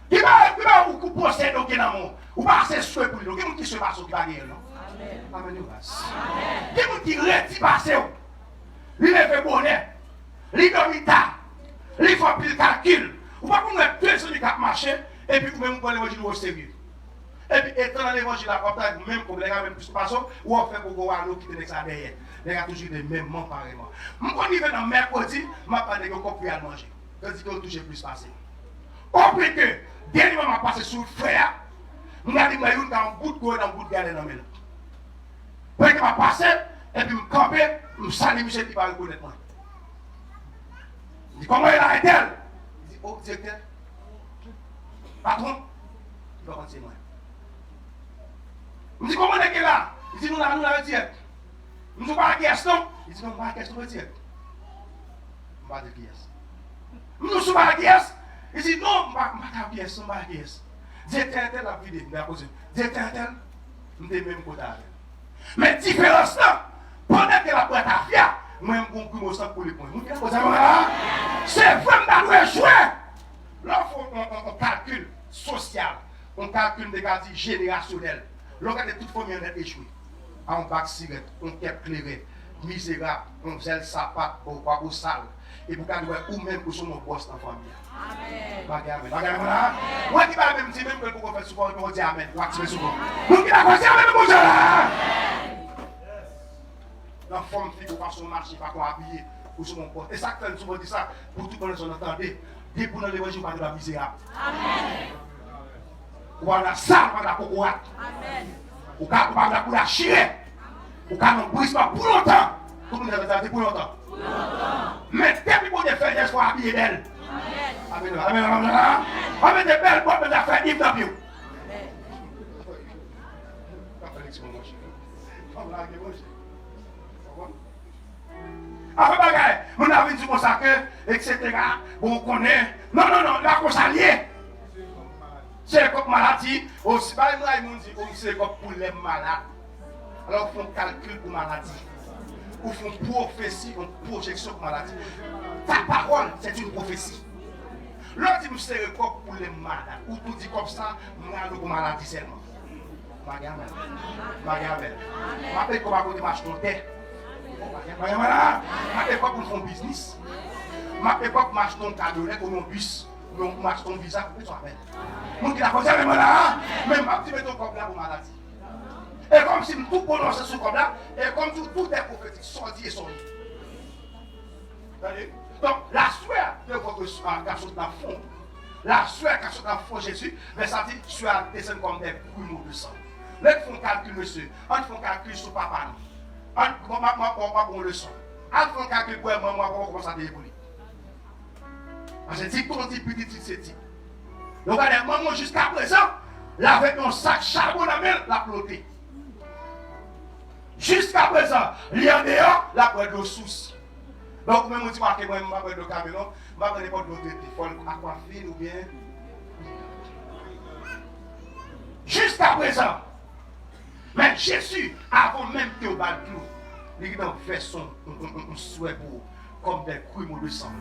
Qui va vous poster dans le monde? Ou pas assez souhait pour lui? Qui se passe au baguette, non? Amen. Qui retire passer? Il fait bonheur, il dormit tard, il fait pile calcul. Vous ne pouvez pas mettre 2 qui marcher et puis vous-même vous l'évangile au sérieux. Et puis étant dans l'évangile à portage, même pour les gars, même plus passons, ou on fait pour voir l'eau qui tenait ça derrière. Les gars toujours des mêmes mots pareillement. Quand il vient dans mercredi, je ne pas de copier à manger. Tandis qu'on touche plus passé. Après que, dernièrement, je passe sur le frère, je me dis que je suis dans un bout de goût, dans un bout de galère dans mes mains. Après que je passe, et puis je campe, je salue Michel qui va reconnaître moi. Il dit comment il a été? Il dit, oh directeur, patron, il va continuer moi. Je dis comment est-ce qu'il est là? Il dit nous l'avons dit. Je ne sais pas la question. Il dit non, pas la question, je dis. Je ne sais pas la pièce. Je ne sais pas la pièce. Il dit non, je ne sais pas la pièce, je ne sais pas la pièce. Directeur la vidéo, je vais poser. Directeur, je suis même côté avec. Mais différence là, pendant que la boîte a fait, moi je me compris pour les points. C'est vraiment dans le choix. Là, on calcule social, on calcule des cas générationnels. L'on a toute famille est échouée. On bac cigarette, on quête clairée, misérable, on gèle sapat, on va au sale. Et pour garder ou même pour son boss dans la famille. Amen. Amen. Moi qui va même dire même que pour faire souvent, on dit amen. On active souvent. Nous qui la faisons amen, mon Dieu là. La forme fille pour passer au marché, pas qu'on habiller pour son poste. Et ça fait souvent dit ça pour tout le monde entendez. Dès pour l'évangile pas de la misérable. Amen. Ou à la salle, pas de la cocotte. Amen. Ou pas de la couleur chirée. Ou pas de brise pas pour longtemps. Tout le monde a dit pour longtemps. Mais depuis qu'on a fait des fois habillés d'elle. Amen. Amen. Amen. Amen. Des belles boîtes de faire Yves Napiou. Après, bagaille, on a vu comme ça que, etc. Bon, on connaît. Non, la cause alliée. C'est comme maladie. Aussi, par exemple, ils dit, c'est comme pour les malades. Alors, ils font calcul pour maladie. Ou font prophétie, une projection pour maladie. Ta parole, c'est une prophétie. L'autre dit, c'est pour les malades. Ou tout dit comme ça, moi, pour maladie seulement. Magamel. Je m'appelle comme à côté de ma ch'tonté. Voilà. Je m'appelle pas pour faire un business. Je m'appelle pas pour m'acheter un cadeau, comme un bus, ou m'acheter un visa, pour toi. Mon qui l'a posé avec moi là, même je mets ton corps là pour maladie. Et comme si tout prononce ce corps là, et comme tout est prophétique, sorti et sorti. Donc, la sueur de votre garçon dans le fond, la sueur qui est dans le fond Jésus, mais ça dit, sueur descend comme des grumeaux de sang. Là, ils font calcul, monsieur. On fait calcul sur papa. On va bon leçon. On fait calcul pour moi, on commence à débrouiller. Parce que si on dit petit, c'est dit. Donc, regardez, maman, jusqu'à présent, là, avec un sac charbon à main, la ploté. Jusqu'à présent, il y a dehors, la poêle de souci. Donc, même si je ne pas de camion, je ne vais pas de téléphone, aquafine ou bien. Jusqu'à présent. Mais Jésus, avant même que vous il a fait son souhait pour comme des grumeaux de sang.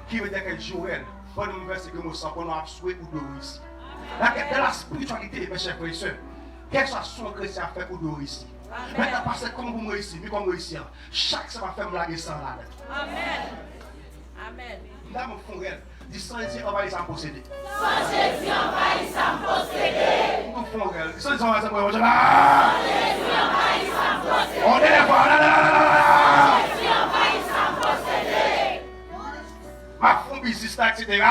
Qui veut dire que Joël, pendant le verset que nous savons, on a souhait ou de ici. Dans la spiritualité, mes chers frères et sœurs, quel soit son chrétien fait ou de ici. Maintenant, parce que comme vous ici, mais comme ici, chaque ça va faire me laguer sans la tête. Amen. Là, mon frère, dit sans Jésus, on va y s'en posséder. Sans Jésus, on va y s'en posséder. Mon frère, sans Jésus, on va y s'en posséder. Sans Jésus, on va y s'en posséder. On est là, Sans Jésus, on va y s'en posséder. Ma fond business, etc.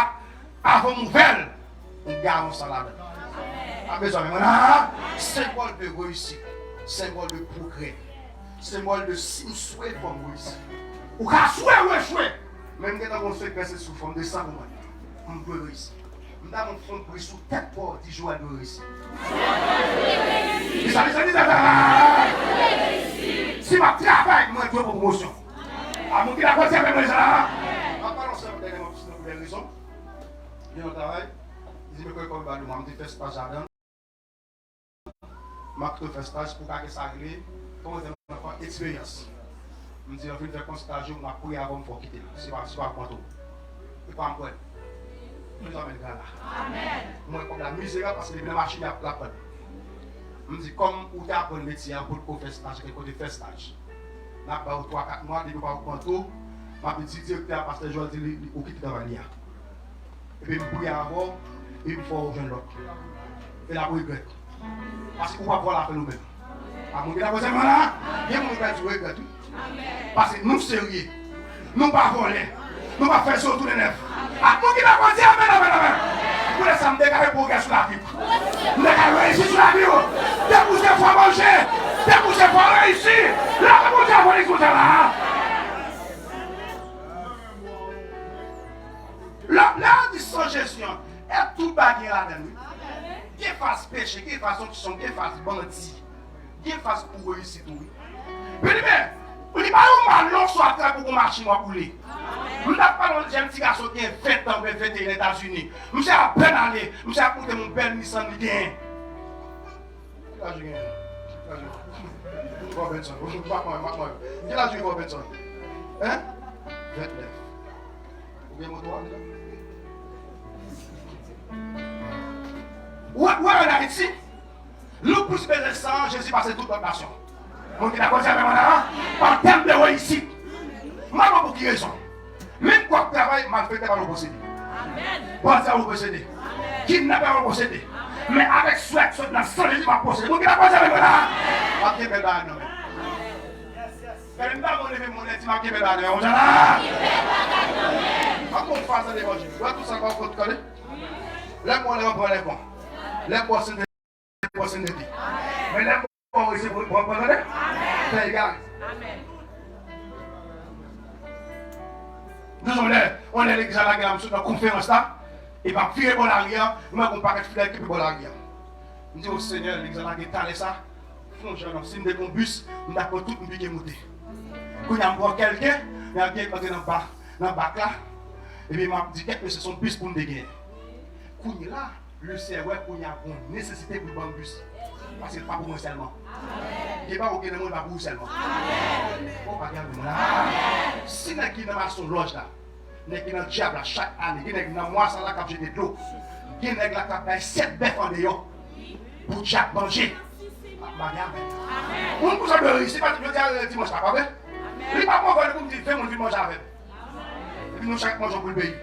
Avant nouvelle, on garde ça là. A besoin de moi. Symbole de réussite, symbole de progrès, symbole de souhait pour réussir. Ou qu'à souhait ou échouer. Même quand on se fait sous forme de sang, on peut réussir. On a mon fond pris sous tête pour 10 jours de réussir. Si ma travail, moi, je veux promotion. À mon qui la côté avec moi, ça. On va pas lancer un dernier mot pour des raisons. Il y a un travail. Il dit, mais comme je me fais stage jardin. Je fais stage pour que ça arrive. Pour une expérience. Je me dis, je vais faire un stage, je vais prier avant de quitter. Ce n'est pas pour toi. Ce n'est pas pour toi. Je vais amener là. Moi, comme la misère, parce que les machines à la peine. Je me dis, comme vous avez un métier pour faire stage, pour faire stage. Je vais faire 3-4 mois, je vais faire un tout. Je vais dire directeur, parce que je vais dire, il faut quitter la vanille. Et puis, je prie avant, et puis il faut rejoindre l'autre. Et la regrette. Parce qu'on va voir la fin nous-mêmes. À mon gars, vous savez, voilà, il y a mon gars qui regrette. Parce que nous sérieux, nous ne pas voler, nous ne pas faire sur tous les neufs. À mon gars, vous savez, amen. Vous laissez me dégager pour gagner sur la vie. Nous dégager réussir sur la vie. Déboucher pour manger, déboucher pour réussir. Là, vous avez les choses là. Là, dit sans gestion, et tout baguette là-dedans. Qui fasse péché, qui fasse option, qui fasse bandit, qui fasse pour réussir tout. Mais on dit pas un mal soit très pour marcher moi couler. On n'a pas un petit garçon qui est 20 ans, 21 aux États-Unis. Je suis à peine allé, je suis à porter mon bel Nissan de gain. Là, je gagne. Robinson, je ne sais pas moi. Quel âge est Robinson? Hein? 29. Ou bien mon droit? Ouais, en Haïti, nous poussons les sangs, Jésus passe toute notre nation. On dit d'accord avec moi, en termes de réussite. Moi, pour qui raison? Même quoi que travail, mal fait, pas le posséder. Amen. Pas ça, vous posséder. Kidnapper, vous posséder. Mais avec souhait, dans le sang, Jésus va posséder. On dit d'accord avec moi, pas qui est belle non. Mais là, on lève mon étime, qui est belle on dit là. Comment on fait ça l'évangile? Vous voyez tout ça qu'on peut connaître? Là, on les reprend les bons. Les personnes de vie. Mais les personnes aussi pour prendre c'est égal. Nous on est l'église à la guerre, dans la conférence là, et va filer pour l'arrière, nous avons un paquet de fidèles qui peut pour l'arrière. Nous disons au Seigneur, l'église à la guerre, t'as ça, fond, si je prends un bus, je vais tout le piquer monter. Quand je vois quelqu'un, il y a quelqu'un qui est dans le bac là, et puis je dis que c'est son bus pour me dégainer. Quand là, le cerveau, il y a une nécessité pour le bon bus. Parce que ce n'est pas pour moi seulement. Il n'y a pas aucun monde pour vous seulement. On va regarder là. Si vous êtes dans son loge là, vous êtes dans le diable chaque année, vous êtes dans le mois sans la capture de l'eau, vous êtes dans la capture de 7 bêtes en dehors pour chaque manger. On peut savoir réussir parce que je dis à dimanche pas vrai. Il n'est pas bon pour nous dire fais mon vie manger avec. Et puis nous chaque mangeons pour le pays.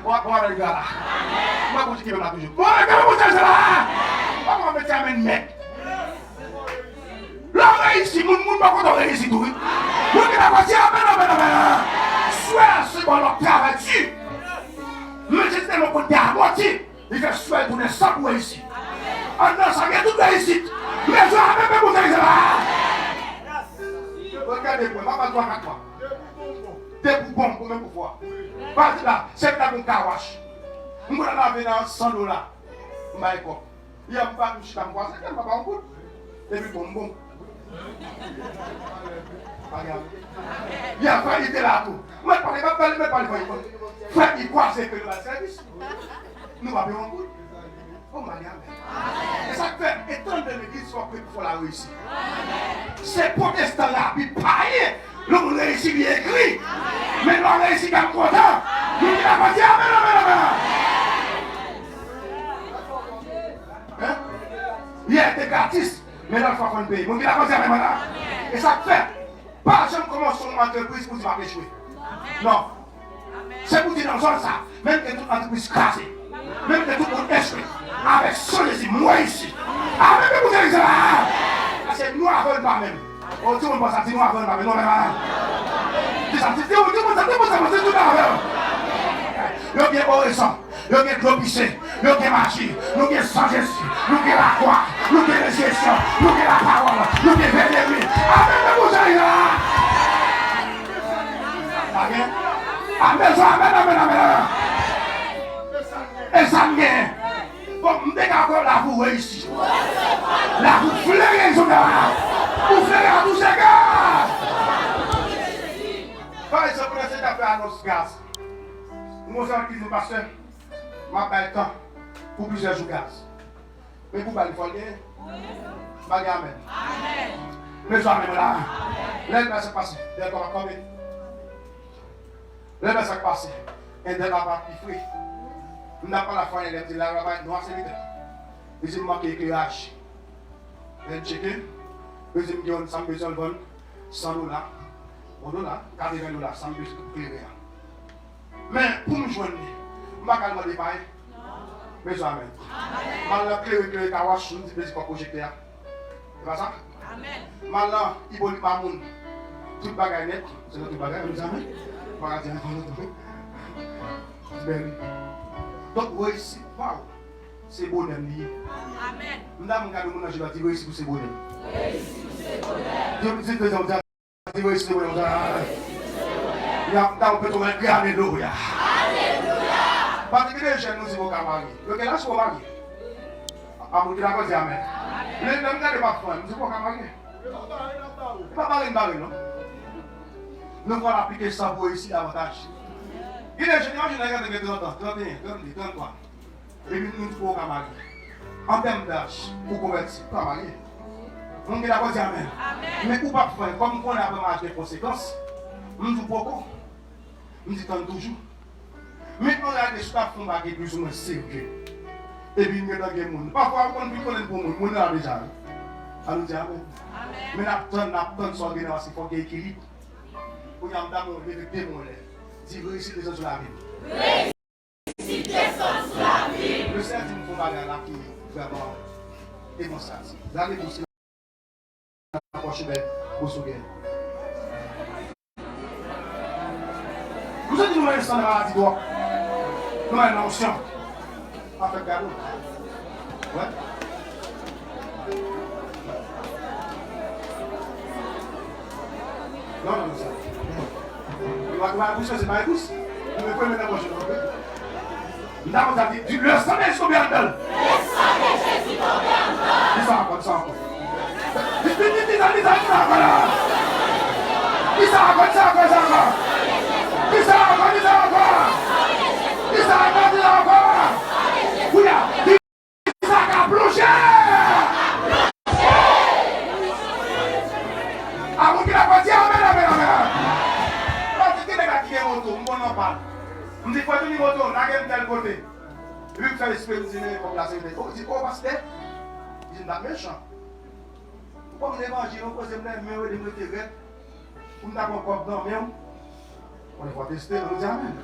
Bon avec les gars là. Moi je dis qu'il va toujours. Bon avec vous ça là. Comment me dire amène mec. Là réussi moun pas qu'on réussi tout. Nous qui n'a pas dit amen. Soit c'est bon leur travail dessus. Mais c'est tellement qu'on dit à moitié. Il fait soit tourner sans pour réussir. Ah non, ça vient tout réussite. Mais je vais même vous dire ça. Regardez-moi, je ne vais pas toi à toi. Des boubons pour même pouvoir. Parce que là, c'est là qu'on cawache. Je vais laver dans $100. Je vais quoi. Il y a pas de chute à moi, c'est pas un coup. Et puis bon. Il y a pas été là tout. Moi, je ne parle pas. Frère, il croit que c'est que le service. Nous va bien en coup. Oh Mariam. Et ça fait, étant donné l'église soit prête pour la réussir. Ces protestants-là, ils paient. Le monde réussit bien écrit. Mais l'on réussit comme content. Nous ne l'avons pas dit amen. Hein? Il était gratis. Mais là, il faut qu'on paye. Nous ne l'avons pas dit amen. Et ça fait, pas jamais commencer son entreprise pour dire qu'il va échouer. Non. C'est pour dire dans ça, même que toute entreprise crasée, même que tout le monde échoué. Avec son ici, moi ici. Avec vous avez ça. C'est nous avant pas même. On dit on pense à dire nous avant pas même. Non mais c'est ça. C'est tout avant. Nous bien horizon, nous bien globissé, nous bien marché, nous bien sans Jésus, nous bien la croix, nous bien résurrection, nous bien la parole, nous bien vénérie. Avec vous avez ça. Amen. Et ça vient. Bon, je vais encore la vous réussir. La vous fleurer, vous fleurer à tous ces gars. Par exemple, c'est d'affaire à nos gaz. Nous avons dit, pasteur, je vais temps pour plusieurs jours gaz. Mais vous allez faire le amen. Mais je vais là. Laisse-moi se passer. D'accord, combien? Laisse-moi se passer. Et de la partie free. Je n'ai pas la foi, elle dit la rabat noir, c'est vite. Je dis, manque éclairage. Je checker. Je dis, je n'ai pas besoin de $100. $100, $80, sans besoin de éclairer. Mais pour me joindre, je ne vais pas demander pareil. Mais amen. Maintenant, éclairer ta wash, je ne dis pas projeter. C'est pas ça? Amen. Maintenant, il ne faut pas moun. Tout le bagage net, c'est notre bagage, nous amen. Pas dire donc, réussir, c'est bonheur lié. Amen. Nous avons regardé mon âge, je vais dire réussir pour c'est bonheur. Dieu dit, réussir pour c'est bonheur. Il y a un peu de temps, alléluia. Parce que les jeunes nous disent qu'on va marier. Donc là, je vais marier. À vous dire la amen. Les gens ne regardent pas froid, nous disons qu'on va marier. Il ne faut pas marier, non? Nous allons appliquer ça pour réussir davantage. Il est général, je regarde avec 30 ans, 31, 32, 33. Et puis nous ne pouvons pas marier. En termes d'âge, pour convertir, pas marier. On est d'accord, amen. Mais pour pas faire, comme on a vraiment des conséquences, nous ne pouvons pas. Nous disons toujours. Maintenant, il y a des choses qui font plus ou moins sérieux. Et puis, il y a des gens. Parfois, on ne peut pas pour nous, on a déjà. Alors, nous disons amen. Mais nous avons besoin de s'organiser, il faut qu'il y ait équilibre. Pour y avoir des démons. Si vous réussissez des autres sur la vie. Réussissez des autres sur la vie. Le Seigneur dit qu'il faut bagarre là qui est vraiment démonstratif. Vous allez vous approcher de vos souvenirs. Vous êtes nous dans la maladie droit. Nous avons une notion. En fait, regardez. Ouais. Non, ça. Il va boucher, c'est pas une pousse. Nous ne pouvons pas manger. Nous avons dit, le sang de Jésus tombe en dedans. Le sang de Jésus tombe en dedans. Dis ça encore, dis ça encore. Dis ça encore là. Dis ça encore, dis ça encore, dis ça encore. Dis ça encore, dis ça encore. Dis ça encore, dis ça encore. Oui, dis ça encore, plongé. Ah, vous qui la partie, amen, amen, amen. Parce que les gars qui ont moto, on en parle. On dit quoi, tu dis moto, on a tel côté. Lui, il fait l'esprit, il dit, mais comme la sécurité. Il dit, oh, pasteur, il dit, c'est méchant. Comme l'évangile, on pose des mains, mais on dit, on n'a pas encore dormi. On va tester, on dit amen.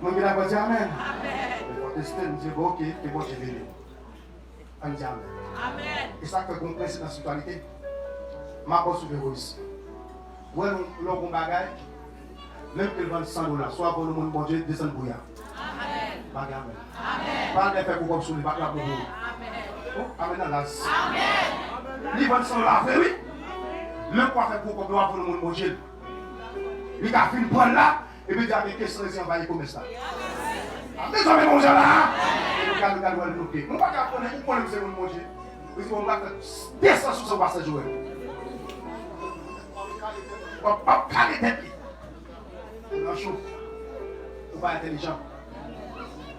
On dit amen. On va tester, on dit, ok, et moi, je vais venir. On dit amen. Et ça fait qu'on presse dans la spiritualité. Ma bosse sur le ici. Ouais, l'on bagaille, même qu'il vende $100, soit pour le monde, bon Dieu, descend bouillard. Amen. Amen. Pas de faire pour sur les bacs là pour vous. Amen. Amen. Amen. Il vend $100, oui. Même quoi faire pour le monde, bon Dieu. Il a fait une bonne là, et puis il a fait qu'est-ce que c'est en vaille comme ça. Amen. Amen. Mon Dieu là. Regarde, nous pieds. On va pas connaître où c'est mon Dieu. Parce qu'on va descendre sur ce passage. On va pas caler tête. On a chaud. On va être intelligent.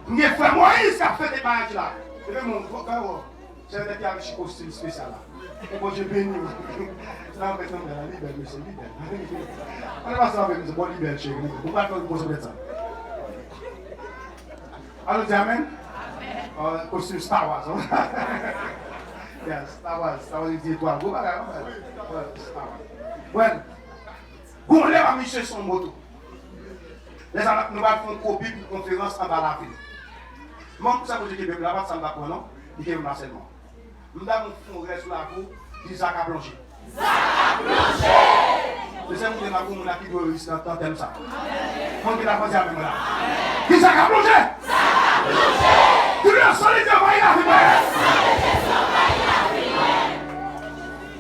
Nous avons fait Moïse qui a fait des bagages là. Et puis mon frère, c'est un qui a un costume spécial là. Et moi je bénis. C'est un peu de la libère, mais c'est libère. On va se faire une bonne libère chez nous. On va faire une pause de ça. Alors, dis amen. Costume Star Wars. Yes, Star Wars is the étoile. Go back. Star Wars. Well, on lève à Michel son moto. Les amis, nous allons faire une copie de conférence en bas de la ville. Moi, pour ça, je dis que je ne vais pas faire ça, non? Il y a un harcèlement. Nous avons fait un reste sur la cour, qui Zach a plongé. Zach a plongé! C'est ça que nous avons fait un vidéo ici dans le thème ça. On dit la fois, c'est la même là. Qui Zach a plongé? Zach a plongé! Tu le sens, les envoyés la vie.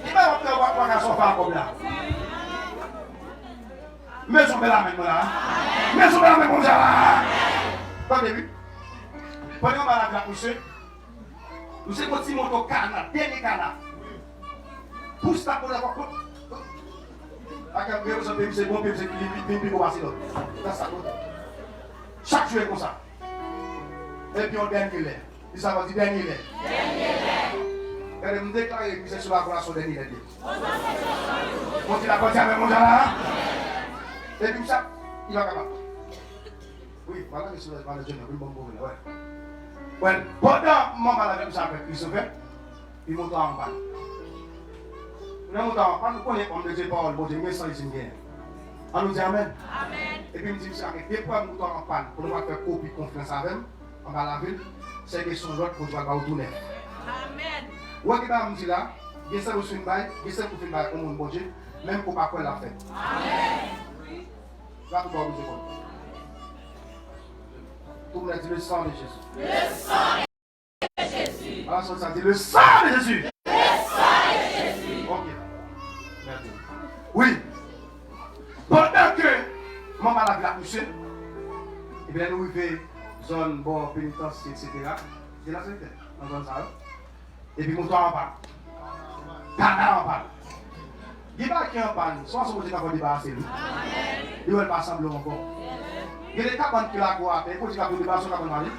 Il va avoir un sofa comme là. Mais on met la même là. Mais on met la même là. T'as vu? Pendant qu'on va la coucher, nous sommes petit moto canard, dernier canard. Pousse ta pour la voir. C'est bon, c'est bien pour passer l'autre. Chaque jour est comme ça. Et puis on dernier lait. Il s'en va dire dernier lait. Et je me déclare que c'est sur la coulation dernier lait. On dit la partie avec mon là. Et puis ça, il va capable. Oui, voilà que c'est le jeune, oui, bon, ouais. Ouais, pendant mon mal avec ça avec Christopher, il monte en panne. Nous montons en panne, nous connaissons comme des paroles, bon Dieu, mais sans les signes. On nous dit amen. Et puis il me dit, dès que nous montons en panne, pour ne pas faire copie confiance avec lui, on va la ville, c'est que son autre pour jouer à retourner. Amen. Ouais, qui va me dire là, il y a ça pour une baille, il y a ça pour une baille, comme bon Dieu, même pour pas quoi la fête. Amen. Là, tout va vous dire. Tout le monde dit le sang de Jésus. Le sang de Jésus. Alors, ça dit le sang de Jésus. Le sang de Jésus. Ok. Merci. Oui. Pendant que maman l'a vu accoucher, et bien nous arrivons zone bon pénitence, etc. C'est la vérité. Dans zone ça. Et puis mon toit en panne. Canard en panne. Il va qui en panne. Soit son côté qui va débarrasser lui. Il ne va pas sembler encore. Il y a des cabanes qui la goûtent, il faut que tu aies des barres sur la cabane.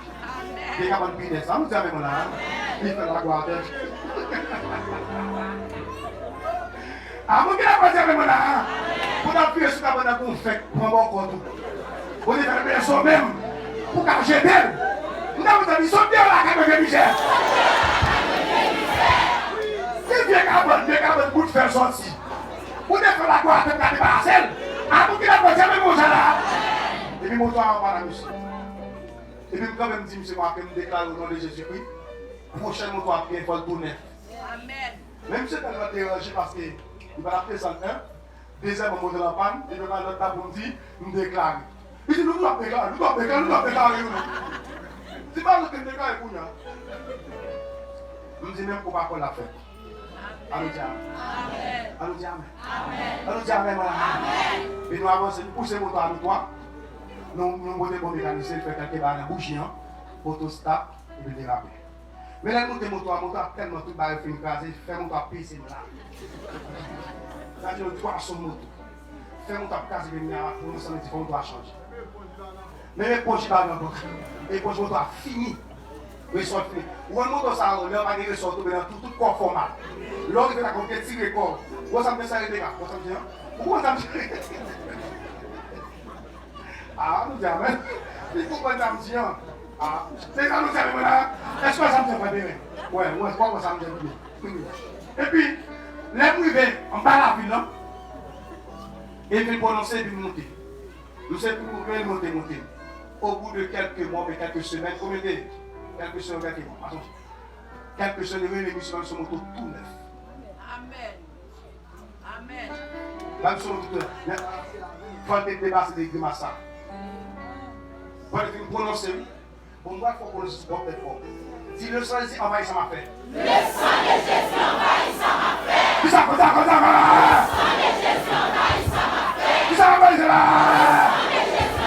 Des cabanes qui descendent, ça nous dit même là. Il fait la goûte. Ah, mon gars, pas dire même là. Pour appuyer sur la cabane qu'on fait, pour un bon compte. Vous dites que les gens même, pour cacher d'elle. Nous avons dit, ils sont bien là, quand même, Michel. C'est bien cabane, pour faire sortir. Vous devez faire la goûte, vous devez débarrasser. Ah, mon gars, pas dire même là. Et puis, mon toit en bas, et puis, quand même, dit, monsieur, moi, que je me déclare au nom de Jésus-Christ, prochain mon toit, il faut le tourner. Amen. Même si c'est tellement dérangé parce qu'il va la présenter, deuxième moment de la panne, il va l'autre table pour me dire, nous déclarer. Il dit, nous devons déclarer. C'est pas nous qui déclarer pour nous. Je me dis même qu'on va pas la faire. Allons dire amen. Allons dire amen. Allons dire amen. Et nous avançons, nous poussons mon toit à toi. Nous mettons bon mécanicien, fait quelques barres de bougie, pour tout stop et puis déraper. Mais là, monter moto a tellement tout barré, fin crasé, fait mon à pisser là. Là, je dois son moto. Fait mon à casser, pour nous, ça me dit qu'on doit changer. Mais les poches, pas dans les poches, moto a fini. Ressort fini. Ou un moto, ça, on va gagner ressort, tout corps formal. L'autre, il va compter tirer corps. Où ça me fait ça, les gars? Où ça me dit, où ça me dit? Ah, nous disons, il faut pas nous dire. Ah, c'est ça nous disons, là. Est-ce que ça me fait bien? Ouais, moi, je crois que ça me fait bien. Et puis, les privés, en bas la ville, là, et puis prononcer et puis monter. Nous sommes pour monter. Au bout de quelques mois, mais quelques semaines, combien de quelques semaines, quelques mois. Attention. Quelques semaines, les missions sont moto tout neuf. Amen. Là, nous sommes tout neuf. Il faut te débasser des massacres. Pour être prononcé, on doit prononcer ce propre fort. Si le sang ici envahit, ça m'a fait. Le sang de Jésus envahit, ça m'a fait. Qui ça, Le sang de Jésus envahit, ça m'a fait. Qui ça envahit, là? Le sang de Jésus envahit, ça m'a fait.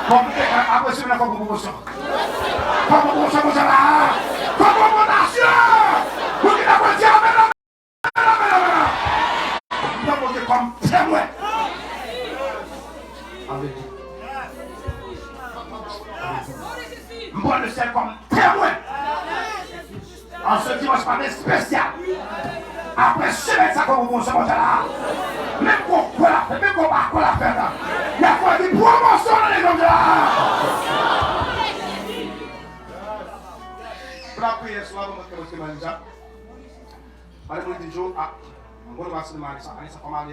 Bon, après, c'est une promotion. Promotion, comme ça, là. Promotion. Vous qui n'avez pas dit, amen. Nous avons été comme témoin. Amen. Moi, le ciel comme témoin. En ce dimanche matin spécial. Après semaine, ça comme bon, ce là. Même qu'on la fait, même qu'on va la faire là. Il y a quoi des promotions dans les hommes là. Pour la prière, soir, on va faire le manager. Allez, on dit jour, ah, on va se demander ça. Allez, ça va mal.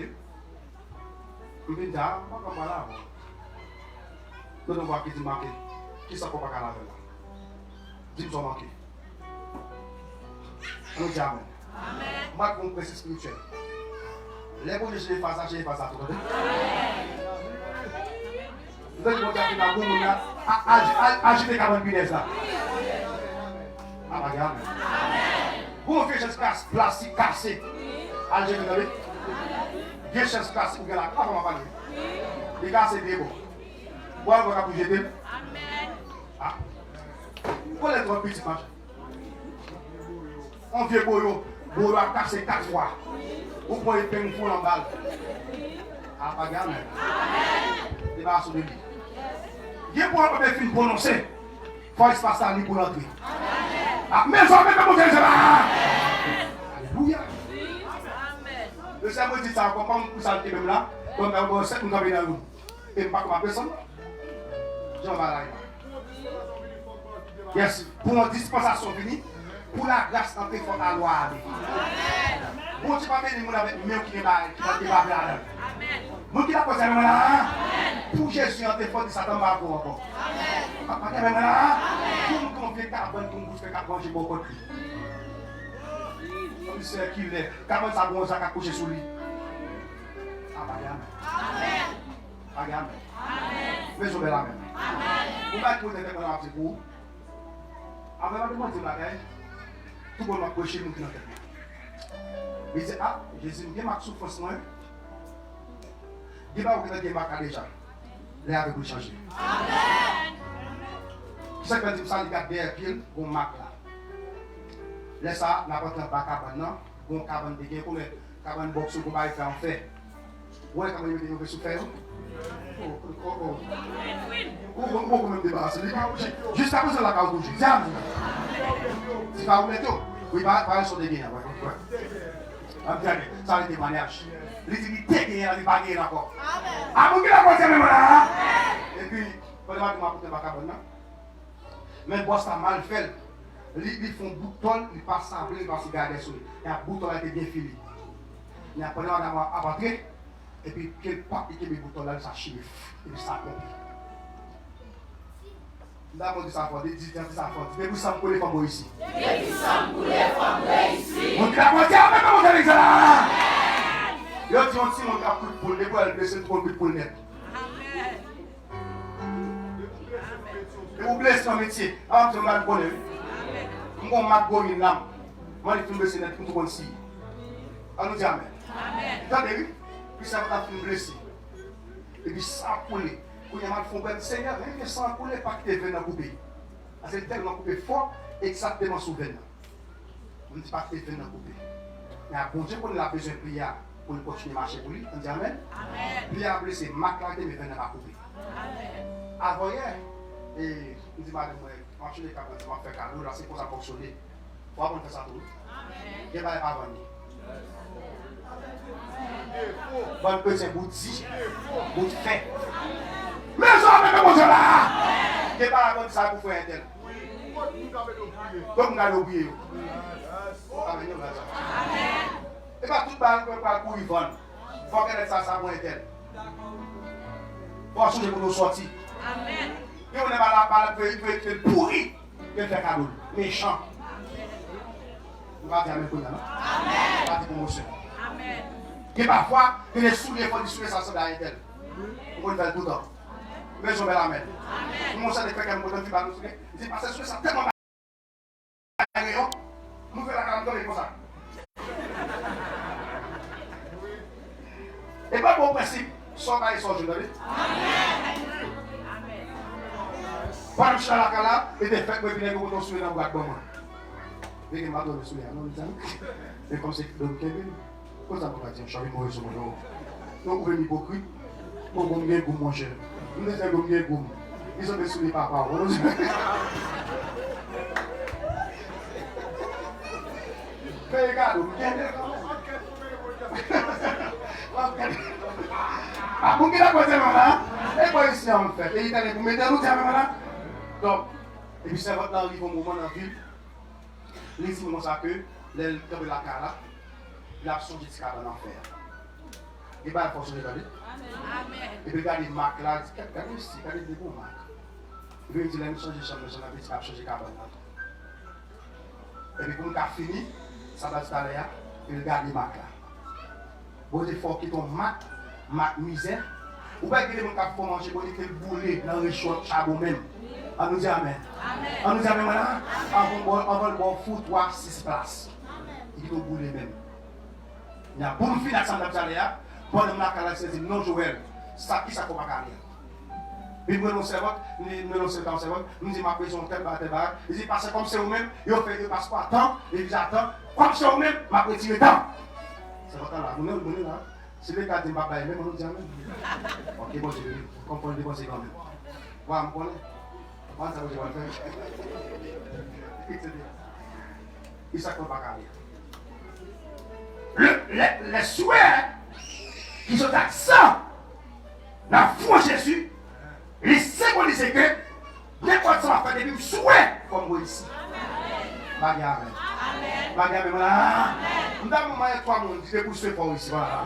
On vient là, on va comme là. Nous devons voir qui dit marqué. Qui ça peut pas la faire là? Dis-moi manqué. On dit amen. Moi, je suis spirituel. Les bons, je fais ça, tout. Vous allez monter à la boum, agiter comme un punaise là. Ah, regarde. Vous faites une chaise plastique cassée. Alger, vous avez deux chaises classiques, vous avez la carte, on va parler. Les gars, c'est des bons. Vous avez un peu de jeter. Ah. Vous allez être un petit match. On vient boyo, boyo a cassé 4 fois. Vous prenez une peine pour en balle. Ah, pas gamin. Débat sur le lit. Il y a pour un peu de film prononcé. Il faut espace à lui pour l'entrée. Ah, mais ça fait mon Dieu, c'est là. Alléluia. Le Seigneur dit ça, comme vous sentez même là, comme vous êtes nous dans nous. Et pas comme ma personne. Jean va là. Yes, pour une dispensation finie, pour la grâce d'entrer fort à la loi. Bon, tu vas venir avec mieux qui va débattre là. Vous qui la posez là, pour Jésus entrer fort de Satan va pour encore. Amen. Amen. Pour nous confier carbone, pour nous faire carbone, j'ai beaucoup de lui. Comme c'est qu'il est, carbone ça bon ça coucher sur lui. Amen. Amen. Mais je vais la même. Vous va poser des questions à vous. Après la demande de la gueule, tout le monde va prêcher nous qui nous tête. Il dit ah, Jésus bien ma souffrance moi. Il va vous dire ma déjà. Les avec vous changer. Amen. Qui ça que dit ça, il garde derrière pied, bon marque là. Laisse ça, n'a pas de cabane non, bon cabane de gain pour les cabane boxe pour bailler faire en fait. Ouais, quand même il veut souffrir. Beaucoup même débarrasser. Jusqu'à présent la cause bouge. Jamais. Si pas vous mettez, oui pas sur des gains. Ça va être mariage. L'utilité qui est là, il va gagner encore. Ah, vous qui la pensez même là. Et puis, pour moi, je vais cabane. Mais le boss a mal fait. Ils font bouton, ils passent à blé, ils passent à garder sur lui. Et un bouton a été bien filé. Il y a un peu à rentrer. Et puis, quel pas qui met le bouton là, ça chie. Et puis, ça pompe. Là, on dit ça fort, dit ça fort. Depuis ça, pour les femmes ici. Depuis ça, pour les femmes ici. On dit la moitié, on met pas avec ça là. Yo, tu as dit, on a pris pour les bois, le blessé, pour le pour le net. Et vous blessez dans le métier. Ah, tu m'as bonheur. On m'a bonheur là. Moi, je suis blessé net, tout le monde ici. On nous dit amen. Attendez, puis ça va être blessé. Et puis ça coule. Quand il y a mal fond, Seigneur, même que ça coule, pas que tu es venu couper. C'est tellement coupé fort, exactement sous veine. On ne dit pas que veine coupé. Mais à bon Dieu, qu'on a besoin de prier pour continuer à marcher pour lui. On dit Amen. Prier après, c'est maclaté, mais veine pas coupé. Avant hier, et on dit madame, moi, je suis capable de faire cadeau, là, c'est pour ça fonctionner. Pourquoi on fait ça tout? Il va pas venir. Bonne petite boutique, bout de fait. Mais ça, même mon Dieu là! Il n'est pas la ça pour faire un tel. Donc, on a oublié. Amen. Et pas tout le monde va pour Yvonne. Il faut qu'elle ait ça pour un tel. Pour changer pour nous sortir. Amen. Et on est pas là pour être pourri. Il fait cadeau. Méchant. On va dire Amen pour nous. Amen. On va dire pour monsieur. Amen. Et parfois, il est souillé, il faut discuter ça sur la tel. On va le faire tout le temps. Mais je vais l'amener. Mon cher, les frères qui me disent pas nous souiller. Il dit parce que ça tellement agréable. Nous faisons la campagne comme ça. Et pas bon principe. Soit pas et soit je donne. Amen. Pas de chala kala et des faits que vous venez de vous souiller dans le boîte de moi. Vous venez de me souiller. Et comme c'est donc Kevin. Comment ça va dire? Je suis mauvais sur mon nom. Donc, vous venez hypocrite. Pour vous me goût, mon cher. Vous êtes un goût. Ils ont des souliers papa. Mais regarde, vous avez ah, vous avez la côté là. Et quoi ici en fait? Et Italien, vous mettez nous jamais là. Donc, et puis c'est votre arrive au moment dans la ville. Les dit comme ça que les de la cara. L'action du tika dans l'enfer. Et bien, il faut se regarder. Et puis, regardez Marc là, regardez ici, regardez des bons Marc. Il veut dire, il a changé de chambre, il a changé de cabane. Et puis, quand on a fini, ça va se faire là, il regarde Marc là. Bon, il faut qu'il tombe Marc misère. Ou pas qu'il y ait des gens qui font manger, bon, il fait bouler dans le charbon même. On nous dit Amen. On nous dit Amen, voilà. On va le voir foot, 3, 6 places. Il faut bouler même. Il y a bon fil à Sandra Psaléa, pour le marquer à la saison, non Joël, ça qui ça comme carrière. Puis nous nous disons ma pression telle barre, il dit parce que comme c'est vous-même, il fait le passeport à temps, et j'attends, comme c'est vous-même, ma pression est temps. C'est votre là, vous nous là, c'est le cas de ma baille, même on nous dit Amen. Ok, bon, je vais comprendre les conseils quand même. Voilà, je connais. Voilà, ça va faire. Il s'accorde pas carrière. Les souhaits qui sont accents dans la foi de Jésus, ils symbolisent que n'importe quoi fait des souhaits comme moi ici. Amen. Amen. Voilà. Nous avons un trois mondes qui pour souhaiter pour ici. Voilà.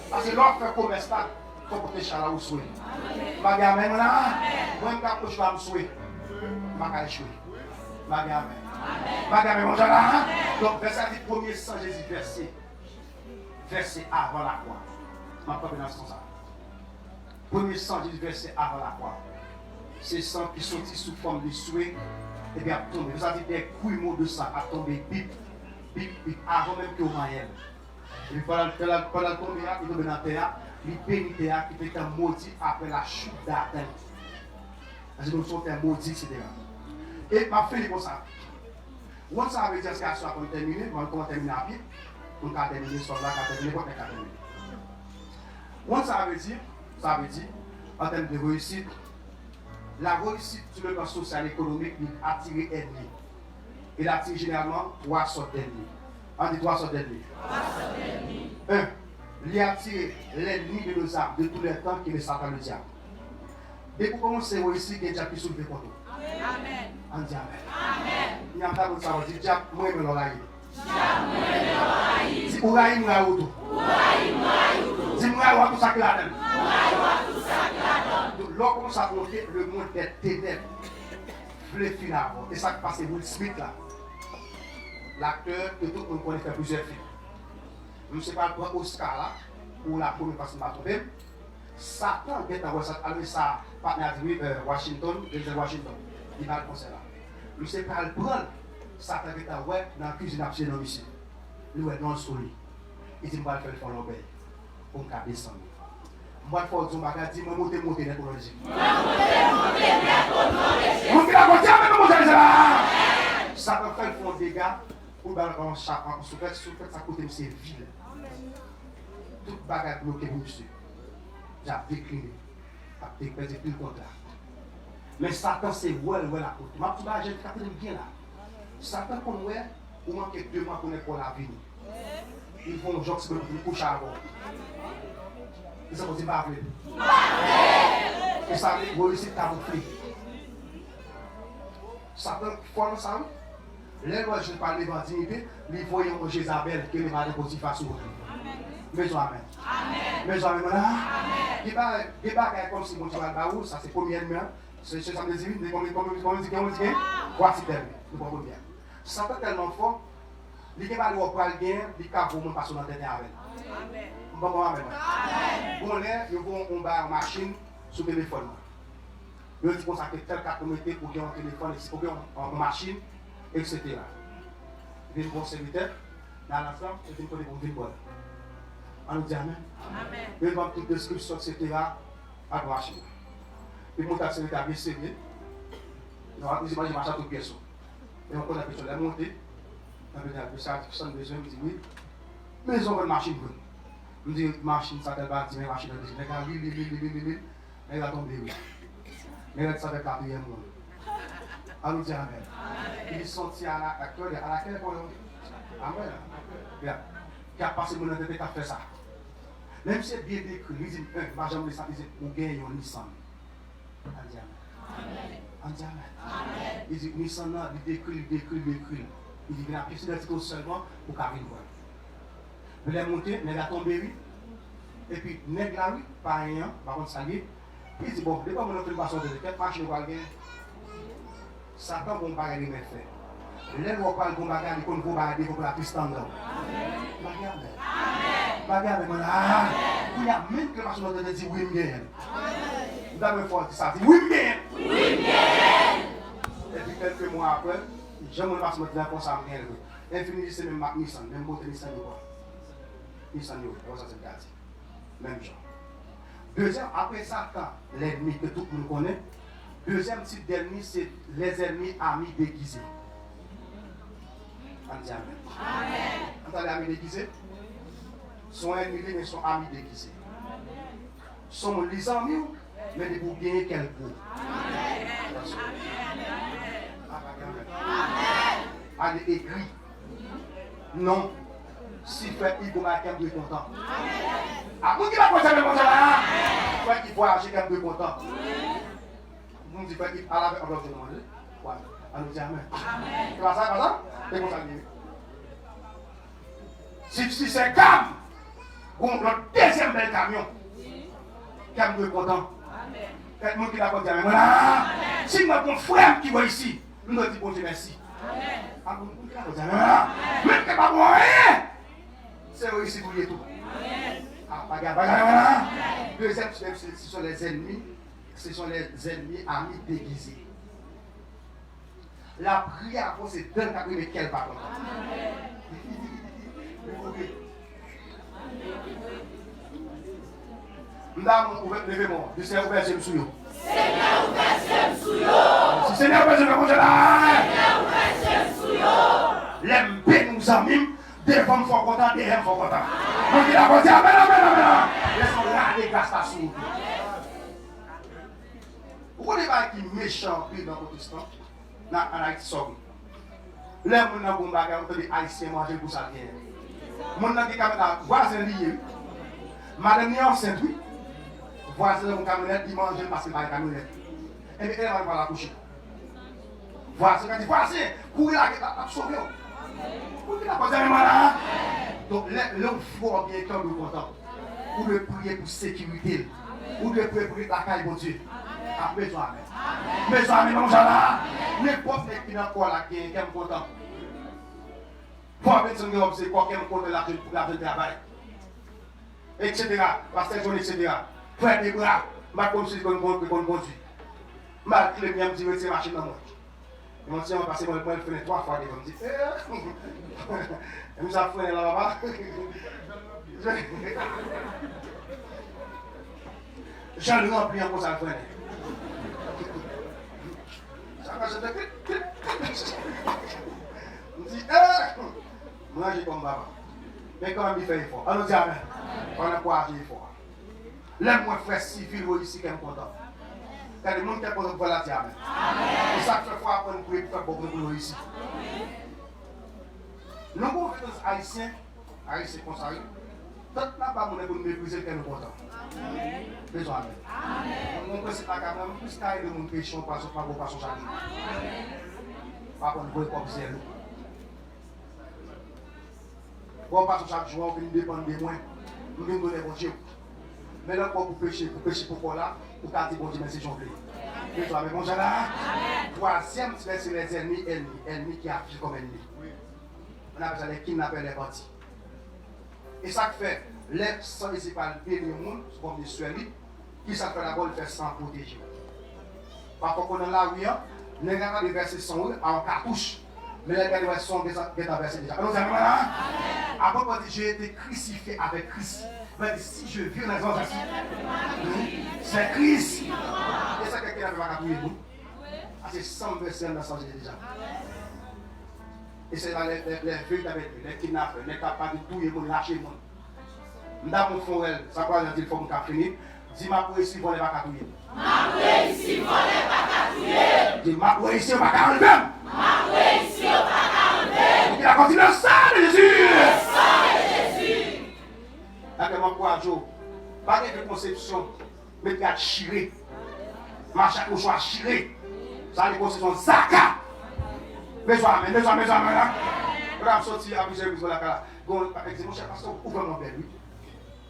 Parce que l'autre fait commerce là, il faut que tu aies souhait. Amen. Moi, je vais me souhaiter. Je vais échouer. Amen. Donc, verset 1er sang Jésus, verset avant la croix. Ma propre nation ça. Premier sang Jésus, verset avant la croix. C'est sang qui sortit sous forme de souhait et bien a tombé. Vous avez des couilles de sang à tomber, bip, avant même que vous m'ayez. Et puis pendant le tomber, il tombe dans la terre, il bénit la terre qui fait un maudit après la chute d'Adam. Parce que nous sommes un maudit, etc. Et ma fille comme ça. On ça veut dire que ça va terminer, on va terminer à pied. On va terminer sur là, on va terminer, on va terminer. On ça veut dire, en termes de réussite, la réussite sur le plan social et économique, il attire l'ennemi. Il attire généralement 3 sortes d'ennemis. On dit 3 sortes d'ennemis. 1. Il attire l'ennemi de nos âmes de tous les temps qui est le Satan le diable. Dès que vous commencez à réussir, il y a déjà plus soulevé contre vous. Amen. On dit Amen. Il y a un tas de ça, on dit diable, moi je me l'oreille. Si vous avez une raoutou. Si vous avez tout ça qui la donne. Lorsque on s'appelle le monde des ténèbres, le final. Et ça qui passe, Will Smith là. L'acteur que tout le monde connaît faire plusieurs films. Je ne sais pas le Oscar là, ou la première personne m'a trompé. Satan est dans ça, avec sa partenaire Washington, Denzel Washington. Il va le conseil là. Il sait pas le prendre. Ça fait que tu as ouais dans la cuisine à dans monsieur. Il est dans le sol. Il dit, je vais faire le l'obéir. Pour me descendre. Je vais faire du bagage, je vais monter net pour le Jésus. Ça peut faire le dégâts pour un chat. En fait, ça coûte c'est vide. Tout bagage bloqué pour monsieur. J'ai décliné. J'ai perdu plus le contrat. Mais Satan, c'est ouais la côte. Ma petite bagage, j'ai bien là. Satan, pour nous, il manque 2 mois pour la vie. Ils font un job pour nous coucher avant. Ils sont dit pas appeler. Et ça veut dire que tu as montré. Satan, faut ça. Les lois, je parle de dignité, les voyons au Jézabel qui est le mari de face au mais amen. Mais amen. Il va comme si mon Dieu va le ça c'est premièrement. C'est ça me dit, voici tel. Nous pouvons bien. Satan tellement fort, il va lui prendre bien, il va vous passer dans la tête avec. Bon, amen. Bon, là, ils vont en machine sur le téléphone. Ils disent qu'on s'appelle tel 4 km pour qu'il y ait un téléphone, pour qu'il y ait une machine, etc. Ils viennent pour serviteur, dans la flamme, ils viennent pour les bons. On nous dit amen. Ils viennent pour toute description, etc. à la machine. Ils montent à la serviteur bien sérieux. Ils imaginent marcher à toute pièce. Et on connaît la personne, elle est montée. On dit, ça, ça me dit oui. Mais ils ont une machine. Je dis, machine, ça te va, tu mets machine de dessus. Mais il a tombé, oui. Mais il savait pas bien monde. On nous dit amen. Il est sorti à laquelle qu'on a. Amen. Qui a passé mon tête qui a fait ça. Même si c'est bien décrit, il dit, ma jambe de ça, il dit, on gagne un Nissan. On dit amen. On dit amen. Il dit, Nissan, il décrit. Il dit, il a pris ce seulement pour qu'arrive. Il est monté, il a tombé, oui. Et puis, nègre là, oui, pas rien, par contre, ça y est. Il dit, bon, dès qu'on a fait une façon de quelle machine va gagner, Satan va pas gagner mes frères. Les lois pas le bon bagage, ils vont bagage pour la piste en dedans. Bagage, il y a même que la machine de dire oui, bien. Vous avez fait ça, dit oui, bien. Et puis, quelques mois après, j'ai mon machine de dire ça, bien. Infini, c'est même Nissan, même beauté Nissan, Nissan, ça c'est le cas. Même genre. Deuxième, après Satan, l'ennemi que tout le monde connaît. Deuxième type d'ennemi, c'est les ennemis amis déguisés. On dit amen. Entendez, amis déguisés? Sont ennemis, mais sont amis déguisés. Sont les amis, mais ils vont gagner quelque chose. Allez, écrit. Non. Si fait, il va être content. Ah, vous qui va conserver comme ça là? Fait qu'il faut agir comme deux contents. Vous dites fait qu'il a la on va demander. Ouais. On nous dit amen. Tu vois ça comme ça? C'est comme ça. Si c'est calme, le deuxième bel camion, calme deux contents. Quelqu'un qui l'a dit amen. Voilà. Si moi mon frère qui va ici, nous nous dit bon Dieu merci. Ah, vous qui l'a dit amen. Même que pas bon rien. C'est réussi pour tout. Deuxième, ce sont les ennemis. Ce sont les ennemis amis déguisés. La prière, c'est d'un cas, mais quel par contre. Nous avons ouvert le mots. Le Seigneur ouvert les yeux sous nous. Seigneur ouvert les yeux sous nous. Seigneur ouvert les yeux sous nous. L'aime bien nous amis. Des femmes sont contentes, des hommes sont contents. Donc il a dit amen. Laisse-moi regarder grâce à sous. Vous connaissez pas qui est méchant dans le protestant? En Haïti, sorry. Les gens qui ont des haïtiens manger pour ça. Les gens qui ont voisin lié. Madame est enceinte, oui. Voisin de mon camionnette, il mange parce qu'il a une camionnette. Et bien, elle va la coucher. Voisin, quand il dit voisin, courir là, il va sauver. Donc, l'homme fort bien quand nous content. Ou de prier pour sécurité. Ou de prier pour la caille, mon Dieu. Après, toi, amen. Mais toi, amen, mon là. N'importe qui n'a pas la qui est content. Pour avoir besoin de c'est quoi qui est content la vie de travail. Etc. Pasteur John, etc. Frère des bras, ma comme si je conduis. Malgré le mien, je vais tirer machine dans moi. Mon petit, on va passer, moi, le freiner 3 fois. On me dit, nous avons freiné là-bas. J'en ai rempli en cause à freiner. Ça va, je me dit, moi j'ai comme papa. Mais quand même, il fait effort. Alors, dis amen. On a quoi à faire effort. L'aime moi frère civil ici qui est content. Quand les gens qui sont contents, voilà, dis amen. Et ça fait fois après nous prier pour faire beaucoup de ici. Nous avons fait des haïtiens comme ça. Tout là-bas, nous avons mépriser que nous sommes contents. Besoin amen. Mon principe là, quand même, plus qu'à aider mon péché, on passe pas son jardin. Pas pour nous voir comme zéro. Bon, pas chaque jour, on vient dépendre de moi. Nous venons donner bon Dieu. Mais là, pour pécher pour là, pour garder bon Dieu, mais c'est janvier. Et toi, mais bon Dieu là, troisième, c'est les ennemis qui agissent comme ennemis. On appelle ça les kidnappeurs, les bandits. Et ça fait, les sans municipal pays du monde, comme des suélis, qui ça fait d'abord le faire sans protéger. Parfois, qu'on a la rue, les gars ont versé son en cartouche. Mais les gars sont versés déjà. Alors, après, j'ai été crucifié avec Christ. Mais si je vis dans les gens, c'est Christ. Et ça, quelqu'un n'avait pas capté nous. C'est 100 versets dans ça déjà. Et c'est là les véritables, les kidnappeurs, les capables de tout et de lâcher le monde. Nous avons fait ça, quoi, il faut que finir. Dis ma poésie, vous ne pouvez pas touiller. Ma poésie, vous ne pouvez pas touiller. Dis ma poésie, vous ne pouvez pas enlever. Ma poésie, vous ne pouvez pas enlever. Il a continué le sang de Jésus. Le sang de Jésus. D'accord, quoi, Joe? Pas de conception, mais tu as chiré. Marche à cochon à chiré. Ça, les conceptions Zaka. Besoin, mais. Là, je sorti à plusieurs reprises. Par exemple, mon cher pasteur, ouvre mon belle, oui.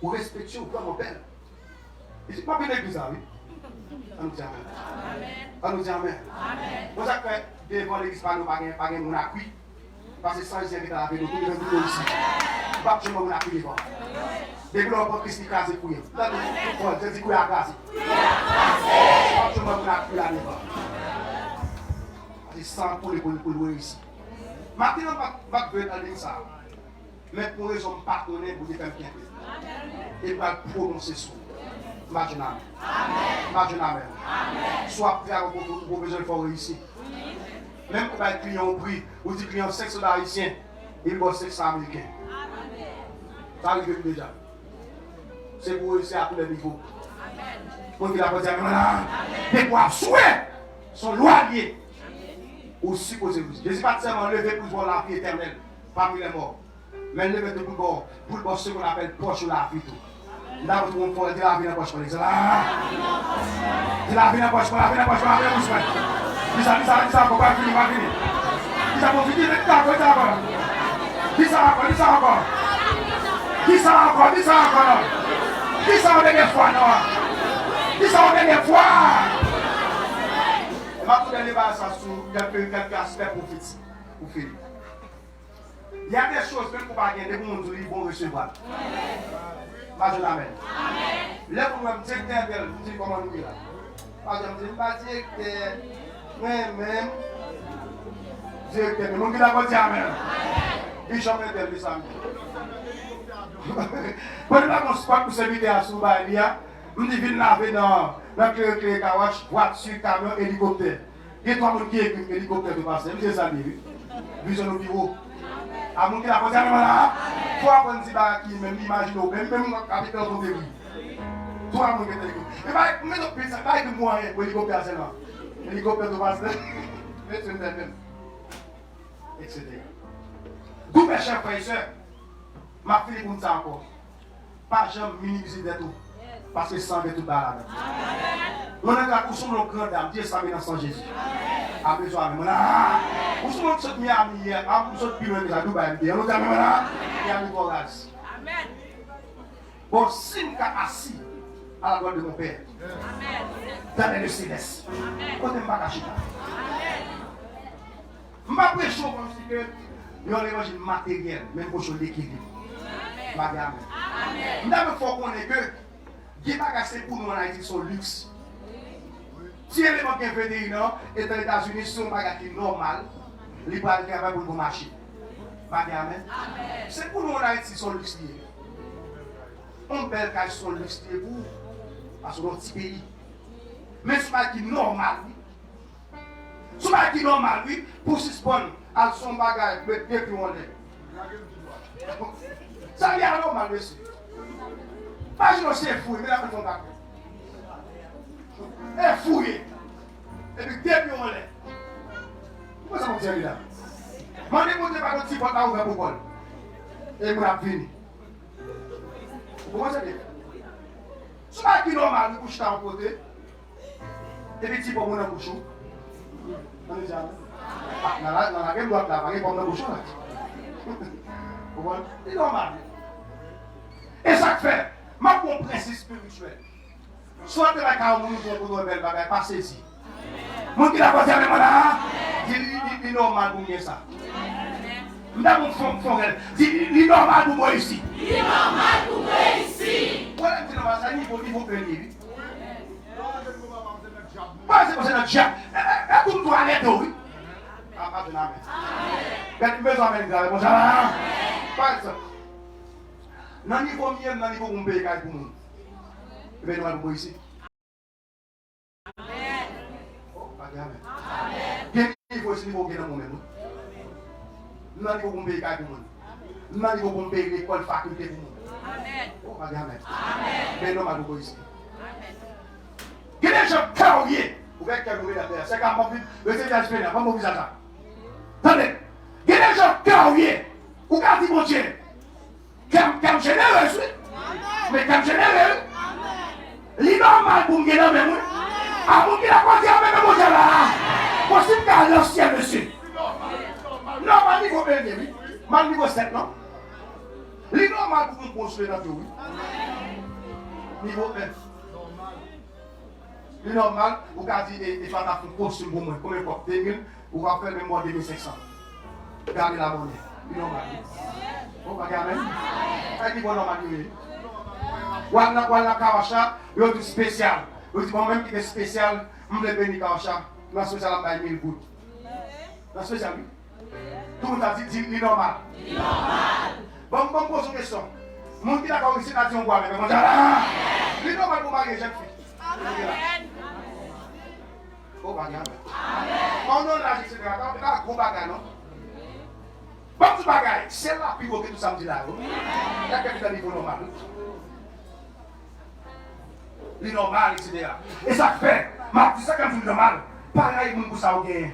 Ou respectez, ouvre mon belle. Et c'est pas bien l'église, oui. On nous dit amen. On nous dit amen. Vous savez que devant l'église, pas de mon accueil. Parce que sans les invités à la vie, nous devons ici. Pas que je m'en accueille devant. Dès que l'on prend Christ, il casse les couilles. Je dis couille à casser. Pas que je m'en accueille là devant. C'est sans pour le ici. Maintenant, je vais aller ça. Mais pour raison partenaire, vous devez faire bien. Et pour prononcer ça. Amen. Amen. Soit prêt à vos besoins forts ici. Même pour les clients au prix, ou des clients 500 haïtiens, ils vont 500 américains. Ça arrive déjà. C'est pour eux, c'est à tous les niveaux. On dit la bonne dire, les poids souhaits sont loyaux. Ou supposé vous. Je ne suis pas seulement levé pour voir la vie éternelle parmi les morts. Mais levé de pour voir ce qu'on appelle poche ou la vie. Là, vous pouvez faire de la vie dans la poche. De la vie dans la poche. Dis ça, on va finir. Dis ça, on finit. Dis ça encore. Je vais vous donner quelques aspects pour finir. Il y a des choses même pour pas gagner, des gens qui vont recevoir. Je l'amène. Là, vous me dites que vous comment nous dire. Par exemple, je ne dis pas que moi-même, directeur, mon gars va dire amen. Et j'en mets des amis. Quand nous avons spot pour s'inviter à Soubaïlia, nous devons laver dans le kawash, voiture, camion, hélicoptère. Il y a trois personnes qui écrivent hélicoptère de passer. Vous avez vu? Vision au bureau. À mon qui la posé à là, toi, quand tu vas qui même imagine, même capitaine de début. Toi, mon qui t'écrit. Mais pas de moyen pour hélicoptère, c'est là. Hélicoptère de passer. Mais c'est une même. Etc. Tous mes chers frères et sœurs, ma fille pour ça encore. Pas jamais minimiser des tout. Parce que sans tout balade. On a la couche sur nos grandes dames, Dieu s'en met dans Jésus. A besoin de moi. Où sont nos autres amis hier, nous autres pilons de Dubaï, on nous a mis là, il y a une grâce. Amen. Bon, si nous sommes assis à la gloire de mon Père, dans le céleste, on ne peut pas cacher. Je ne vais pas prêcher comme si nous avons l'évangile matériel, même pour chose d'équilibre. Amen. Il faut qu'on ait que les bagages pour nous en Haïti sont luxe. Si l'élément qui est 21 et dans les États-Unis, c'est un bagage qui est normal, il va aller travailler pour le marché. Amen. C'est pour nous en Haïti, son luxe. On belle cage son luxe pour parce que notre petit pays. Mais ce qui est normal, ce qui est normal, oui, pour suspendre à son bagage, depuis on est. Ça y est normal, monsieur. Pas que c'est fou, mais là, on va faire. Et fouillé. Et puis, depuis on est. Pourquoi ça me dit là? Mandez-moi pas de petit porte à ouvrir pour Paul. Et moi, je venu. Vous comprenez? Ce qui est normal, vous couchez en côté. Et puis, petit pour mon bouchon. Dans la gueule, là, pas pour mon bouchon. Vous comprenez? C'est normal. Et ça fait, ma principe spirituel. Soit de la carrière, nous devons belle bagaille, passez ici. Mon qui l'a posé avec moi là, c'est normal pour moi ça. Nous avons fait c'est normal pour moi ici. C'est normal pour moi ici. Voilà, c'est normal, ça niveau premier. Pas c'est notre diable. Tout doit aller oui. Ah, de la main. Quand besoin de grave, bon ça. Pas ça. Dans niveau mien, dans niveau mon pays pour nous. Et bien normal pour moi ici. Amen. Oh, pas de amen. Amen. Il faut aussi niveau qui dans mon même. Nous n'avons pas de pays pour nous. Nous n'avons pas de pays l'école faculté pour nous. Amen. Oh, pas de amen. Amen. Mais non, pas de ici. Amen. Quel est le carrière? Vous voyez qu'elle est là-dedans. C'est quand même le Seigneur Esprit, pas mon visage. Attendez. Quel est le carrière? Vous regardez mon Dieu. Comme généreux, mais comme généreux. L'inormal pour me gagner même. Ah, vous qui la croisez avec mon Dieu là. Possible qu'à l'ancien monsieur. Non, mal niveau 1, oui. Mal niveau 7, non? L'inormal pour nous construire dans tout, oui. Niveau 1. L'inormal, vous avez dit des femmes à faire un costume pour moi. Combien de fois? 2000, vous allez faire même moins 2500. Gardez la monnaie. L'inormal. Vous regardez? C'est niveau normal, oui. Voilà, Kawacha, il y a du spécial. Vous dites, moi-même qui est spécial, je vais bénir Kawacha. Dans spécial, on va 1000 gouttes. Dans spécial, oui. Tout le monde a dit l'inormal. Bon, pose une question. Mon qui d'accord ici, a dit on boit avec moi. L'inormal pour marier, jeune fille. Amen. Oh, bagarre. Amen. On a la c'est un gros bagarre, non? Bon, tout bagarre, c'est la plus beau que tout samedi là. Il y a quelqu'un niveau normal. L'inormal, etc. Et ça fait, ma petite, ça quand tu normal, pareil, mon ça au gain.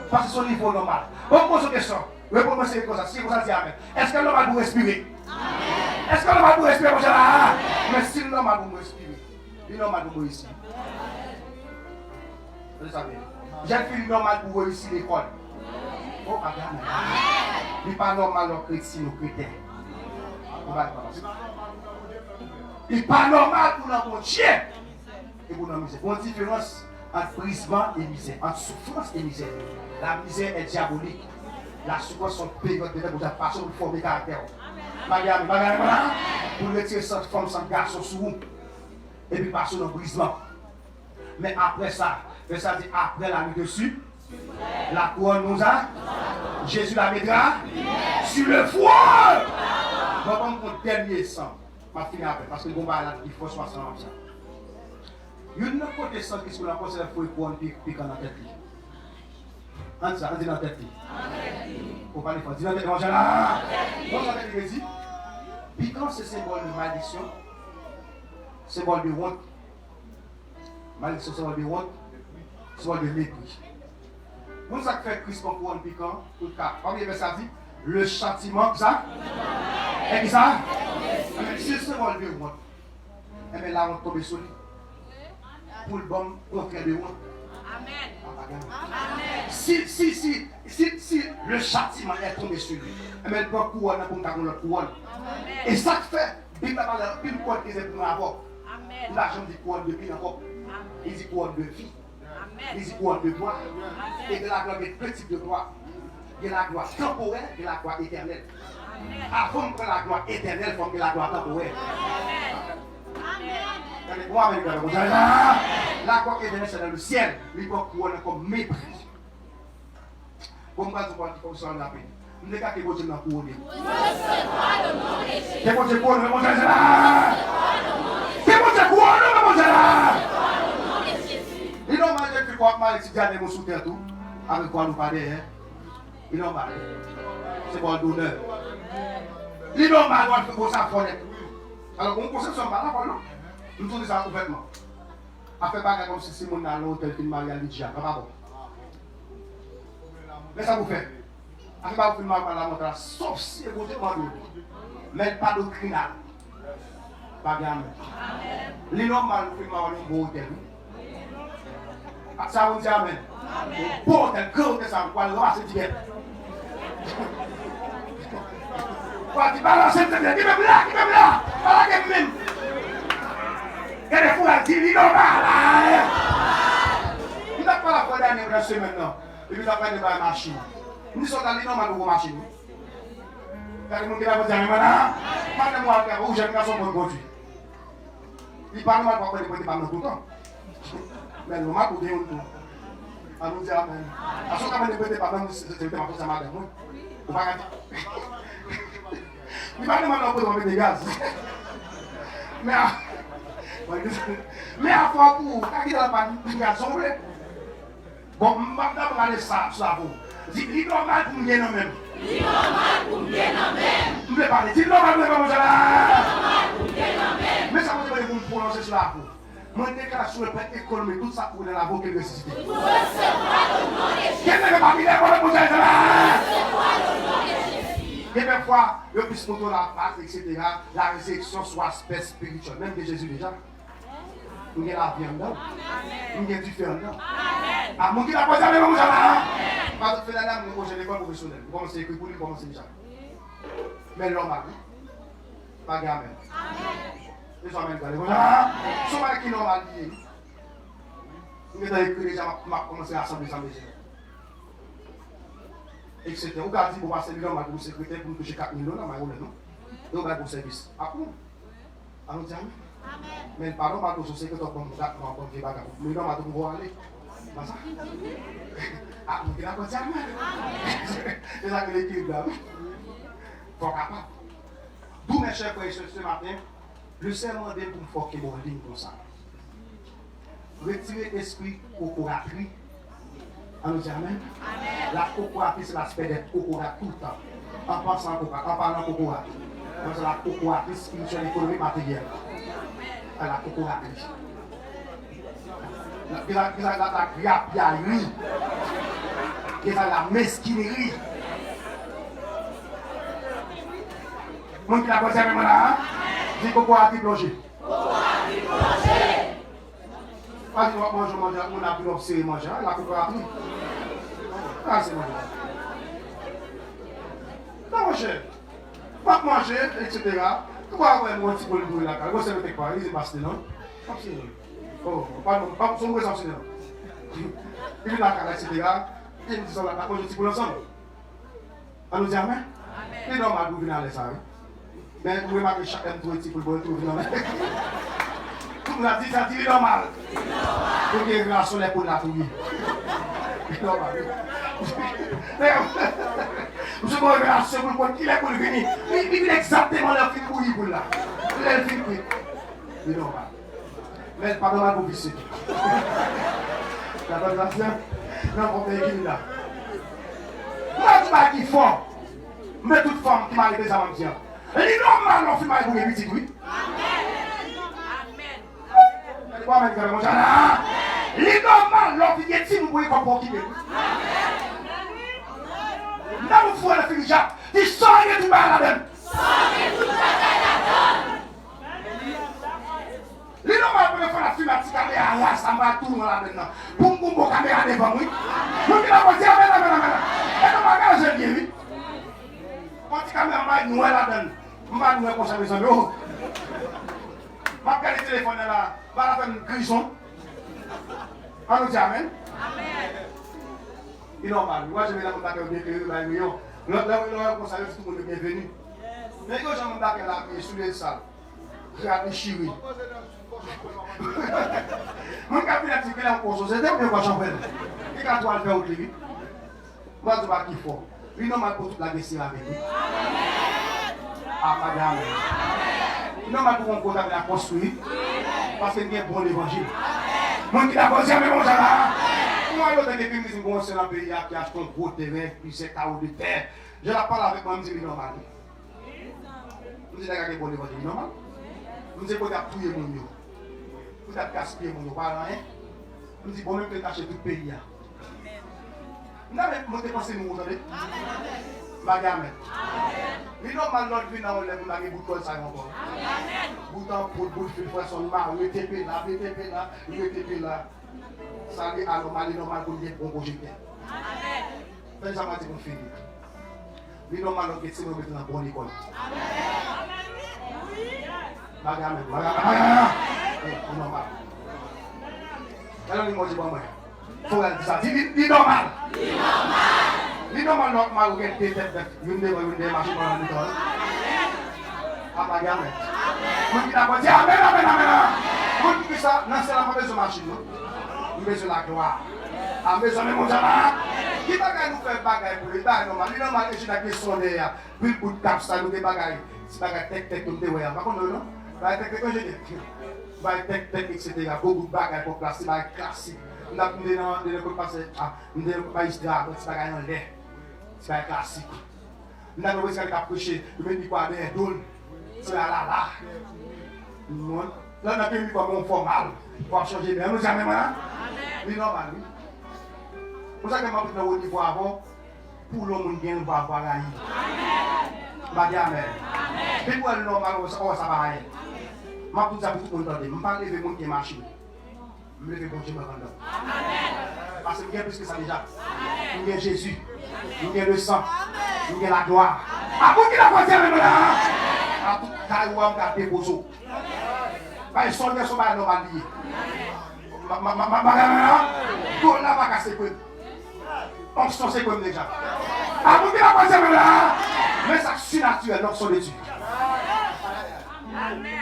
Parce que c'est son niveau normal. On pose une question. Répondez-moi c'est comme ça. Si vous avez dit Amen. Est-ce que le normal pour respirer? Amen. Est-ce que le normal pour respirer, mon cher? Mais si le normal pour respirer, le normal pour ici. Vous savez, j'ai fait le normal pour réussir l'école. Oh, pas grave. Il n'est pas normal aux chrétiens, aux chrétiens. Il n'est pas normal pour notre Dieu et pour notre misère. Il y a une différence entre brisement et misère, entre souffrance et misère. La misère est diabolique. La souffrance sont périodes de pour passer pour former caractère. Madame, pour retirer cette femme, cette garçon sous vous. Et puis passer dans le brisement. Mais après ça, ça dit après la nuit dessus, la couronne nous a, Jésus la mettra sur le foie. Je vais prendre mon dernier sang. Je vais finir après parce que le combat là, il faut 60 ans. Il y a une côté sang qui se la pose, il faut couronne piquant dans la tête. On dit dans la tête. Faut pas les faire. Dis dans la tête. On dit piquant, c'est symbole de malédiction, symbole de honte. Malédiction, symbole de honte, symbole de mépris. Vous savez que fait Christ pour couronne piquant, tout le cas. Combien de ça dit? Le châtiment, ça? Et ça? Si le symbole de honte, et bien là on tombe sur lui. Pour le bon, contraire de honte. Amen. Si le châtiment est tombé sur lui, mais il prend couronne pour nous l'autre couronne. Et ça fait, il n'a pas de couronne qui est pour nous avoir. L'argent dit couronne de vie encore. Il dit couronne de vie. Il dit couronne de gloire. Et de la gloire, il y a deux types de gloire. Il y a la gloire temporaire et la gloire éternelle. Avant que la gloire éternelle, il faut que la gloire temporaire. La quoi qui est dans le ciel, il va couronner comme mépris. Comme quand tu vois comme ça, on a pris. Nous avons dit que vous avez couronné. Que vous avez couronné, mon Dieu là. Que vous avez couronné, mon Dieu là. Il n'a pas dit que quoi mal étudier des mots sous terre tout. Avec quoi nous parler, hein? Il n'a pas dit. C'est pour le donneur. Il n'a pas dit que vous avez couronné. Alors, on ne conseille pas là, non? Nous tournons ça complètement. A fait bagarre comme si Simon dans l'hôtel qui marie à Lydia. Pas bon. Mais ça vous fait. A fait bagarre qui marie à la montagne. Sauf si vous êtes demandé. Mais pas doctrinal. Pas bien. Les normal qui marie à un beau hôtel. Ça vous dit amen. Beau hôtel, grand hôtel, ça vous parle. C'est bien. Quand tu balances, tu me dis, qui me là. Pas la même. Il y a des fous à dire, il n'a pas la fois dernière dans la semaine. Et puis, il n'a pas de machine. Nous sommes dans l'innormal de machine. Il y a des gens qui vont dire, mais moi, où j'ai une garçon pour conduire. Il parle mal pour ne pas tout le temps. Mais le mal pour bien tout. On nous dit amen. À ce moment-là, ne pas même si c'était ma chose à madame. Il parle mal pour mettre des gaz. Mais à fois pour, quand il a pas de garçon, bon, je vais regarder ça, dis, il est normal pour bien en même. Il est normal pour bien en même. Je vais parler, il est normal pour bien en même. Mais ça veut dire que vous me prononcez cela pour. Moi, je déclare sur le plan économique, tout ça pour la boque et le système. Quel n'est pas mis pour le projet et des fois, le plus pour la pâte, etc., la résurrection soit aspect spirituel, même que Jésus déjà. Nous avons la vie en dedans. Nous avons du feu en dedans. Ah, mon qui n'a pas dit avec moi, parce que finalement, nous avons l'école professionnelle. Nous commençons à écrire pour lui, nous commençons déjà. Mais l'homme a dit, pas gamin. Les hommes ont dit, voilà, ce qui est normal, nous avons écrit déjà, nous avons commencé à assembler ça. Etc. Vous avez dit pour passer le temps pour secrétaire pour toucher 4 millions, et vous avez pour service. Après, nous disons, mais pardon, pas tout ce que tu as comme ça, mais non, tu vas aller. Pas ça? Ah, vous avez dit, c'est ça que l'équilibre là. Faut capable. D'où mes chers frères ce matin, le serment de pour faire mon ligne comme ça. Retirer l'esprit cocoratrie. On nous dit amen. La cocoratrie, c'est l'aspect d'être cocorat tout le temps. En pensant cocorat, en parlant cocorat. Donc c'est la cocoratrie spirituelle, économique, matérielle. La cocoratrie. La grapiaillerie. La mesquinerie. Mon qui l'a posé avec moi là, dis cocoratrie plongée. Cocoratrie plongée. Pas de manger, on a pu observer manger, la cocoratrie. Ah, c'est manger. Non, mon cher. Pas manger, etc. Pourquoi avoir un petit peu de bruit là? Vous savez pas, il est passé, non? Oh, pas son bruit, c'est non. Il est là, etc. Et nous disons là, on a un petit peu ensemble. On nous dit amen? C'est normal de venir à l'aise, mais vous remarquez chacun de petit peu de bruit, tout le monde. Tout le monde a dit, ça dit normal. Pour qu'il y ait une relation pour la fouille. C'est normal. Je vois une relation pour le qu'il est pour venir. Il est exactement le film pour lui pour là. Le film pour lui. C'est normal. Mais pas normal pour visser. La bonne relation, non, pour payer qui est là. Moi, tu m'as dit fort. Mais toute femme qui m'a arrêté ça, m'a dit. Il est normal, on fait mal pour les petits bruits. Les normal, l'homme qui est timide pour les comprendre qui est. Là, vous voyez le film, il sort et tout va là-dedans. Les normal pour faire la film, caméra, ça va tout là-dedans. Boum, boum, boum, caméra devant lui. Nous qui l'avons dit, amen. Et nous, ma je viens, oui. Quand tu caméra, nous là-dedans. Je vais nous comme ça, mes amis. Je vais regarder le téléphone là. Va la faire une grison. On nous dit amen. Il est normal. Moi, je vais la montagne bien que la réunion. Là, on conseille tout le monde bienvenu. Mais quand je me là, sous les salles. crâne déchiré. Mon capitaine dit qu'il est en cours, c'est un peu quoi j'en fais. Et quand tu vas le faire au clip, moi je vois qu'il faut. Lui, non, mal pour toute la blessure avec lui. Ah, madame. Non, mal pour un compte avec la construire. Parce qu'il y a un bon évangile. Mon qui d'accord, c'est même ça là. Moi, l'autre depuis que je suis dans le pays qui achète un gros terrain, puis c'est carreau de terre. Je la parle avec moi, je me dis normal. Je me dis d'accord, c'est bon évangile, normal. Je me dis qu'on a tué mon yo. Vous avez gaspillé mon yo, pas rien. Je me dis bon, même que tu achètes tout le pays. Vous avez pensé nous, vous entendez? Madame. Mais normal, l'autre vie, on lève, on a des boutons de ça encore. Bouton pour bout de poisson, le TP là, le TP là. Ça est anormal, normal pour bien pour projeter. Amen. Ça m'a dit qu'on finit. Mais normal, on est dans la bonne école. Madame. C'est normal. Alors, il m'a dit, bon, moi. Faut dire ça. Dis normal. Dis normal, normal, vous êtes des têtes, vous avez marché dans l'école. Ah, ma gamme. Vous dites d'abord, amen. Vous dites ça, non, c'est la mauvaise machine. Nous besoin de la gloire. Ah, mes amis, mon jardin. Qui va nous faire bagaille pour les bagailles normal? Il normal, c'est la question derrière. Puis, pour le cap, ça nous des bagailles. C'est bagaille tech, comme des voyants. Par contre, non? Bagaille tech, comme je dis. Bagaille tech, etc. Beaucoup de bagailles pour placer, bagaille classique. Nous avons des passer, nous avons pas histoire, c'est bagaille en l'air. C'est bagaille classique. Nous avons besoin de approcher, nous avons dit quoi, des dôles. C'est là. Là, on a mis comme formal. Pour changer bien, nous jamais maintenant. Mais normal, oui. Pour ça que je vais au niveau avant, pour le monde bien va avoir la vie. Amen. Mais pour le normal, ça va aller. Je vais tout ça pour tout le monde. Je vais pas lever mon qui est marché. Je vais lever mon Dieu me rendre. Parce que bien plus que ça déjà. Il y a Jésus. Il y a le sang. Il y a la gloire. À vous qui la pensez maintenant. À tout cas, où on a déposé. Ils sont bien sur la normalité. Tout là va casser quoi. On se sent comme déjà. À vous qui la pensez maintenant. Mais ça surnaturel, l'onction de Dieu.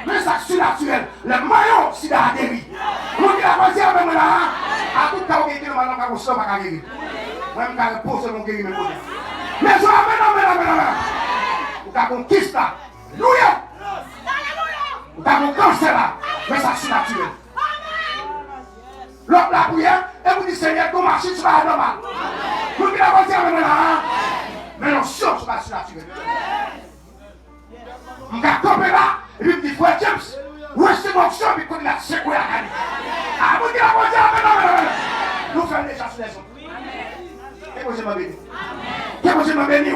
Mais ça surnaturel, le maillot, c'est la guéri. Vous qui la pensez maintenant. À tout cas, vous qui le maillot, vous ne pouvez pas guérir. Moi, je vais poser mon guéri, mais je vais vous avez conquis là. Louia. Vous avez cancer là. Mais ça surnaturel. L'autre la prière, et vous dites Seigneur, ton marché sera normal. Vous qui la pensez maintenant. Mais l'onction sera surnaturel. Je vais camper là, et puis je dis, frère James, où est-ce que l'onction, puis qu'on a secoué la canne. Ah, vous qui la pensez maintenant. Nous faisons déjà sur les autres. Que vous m'avez béni. Que vous m'avez béni.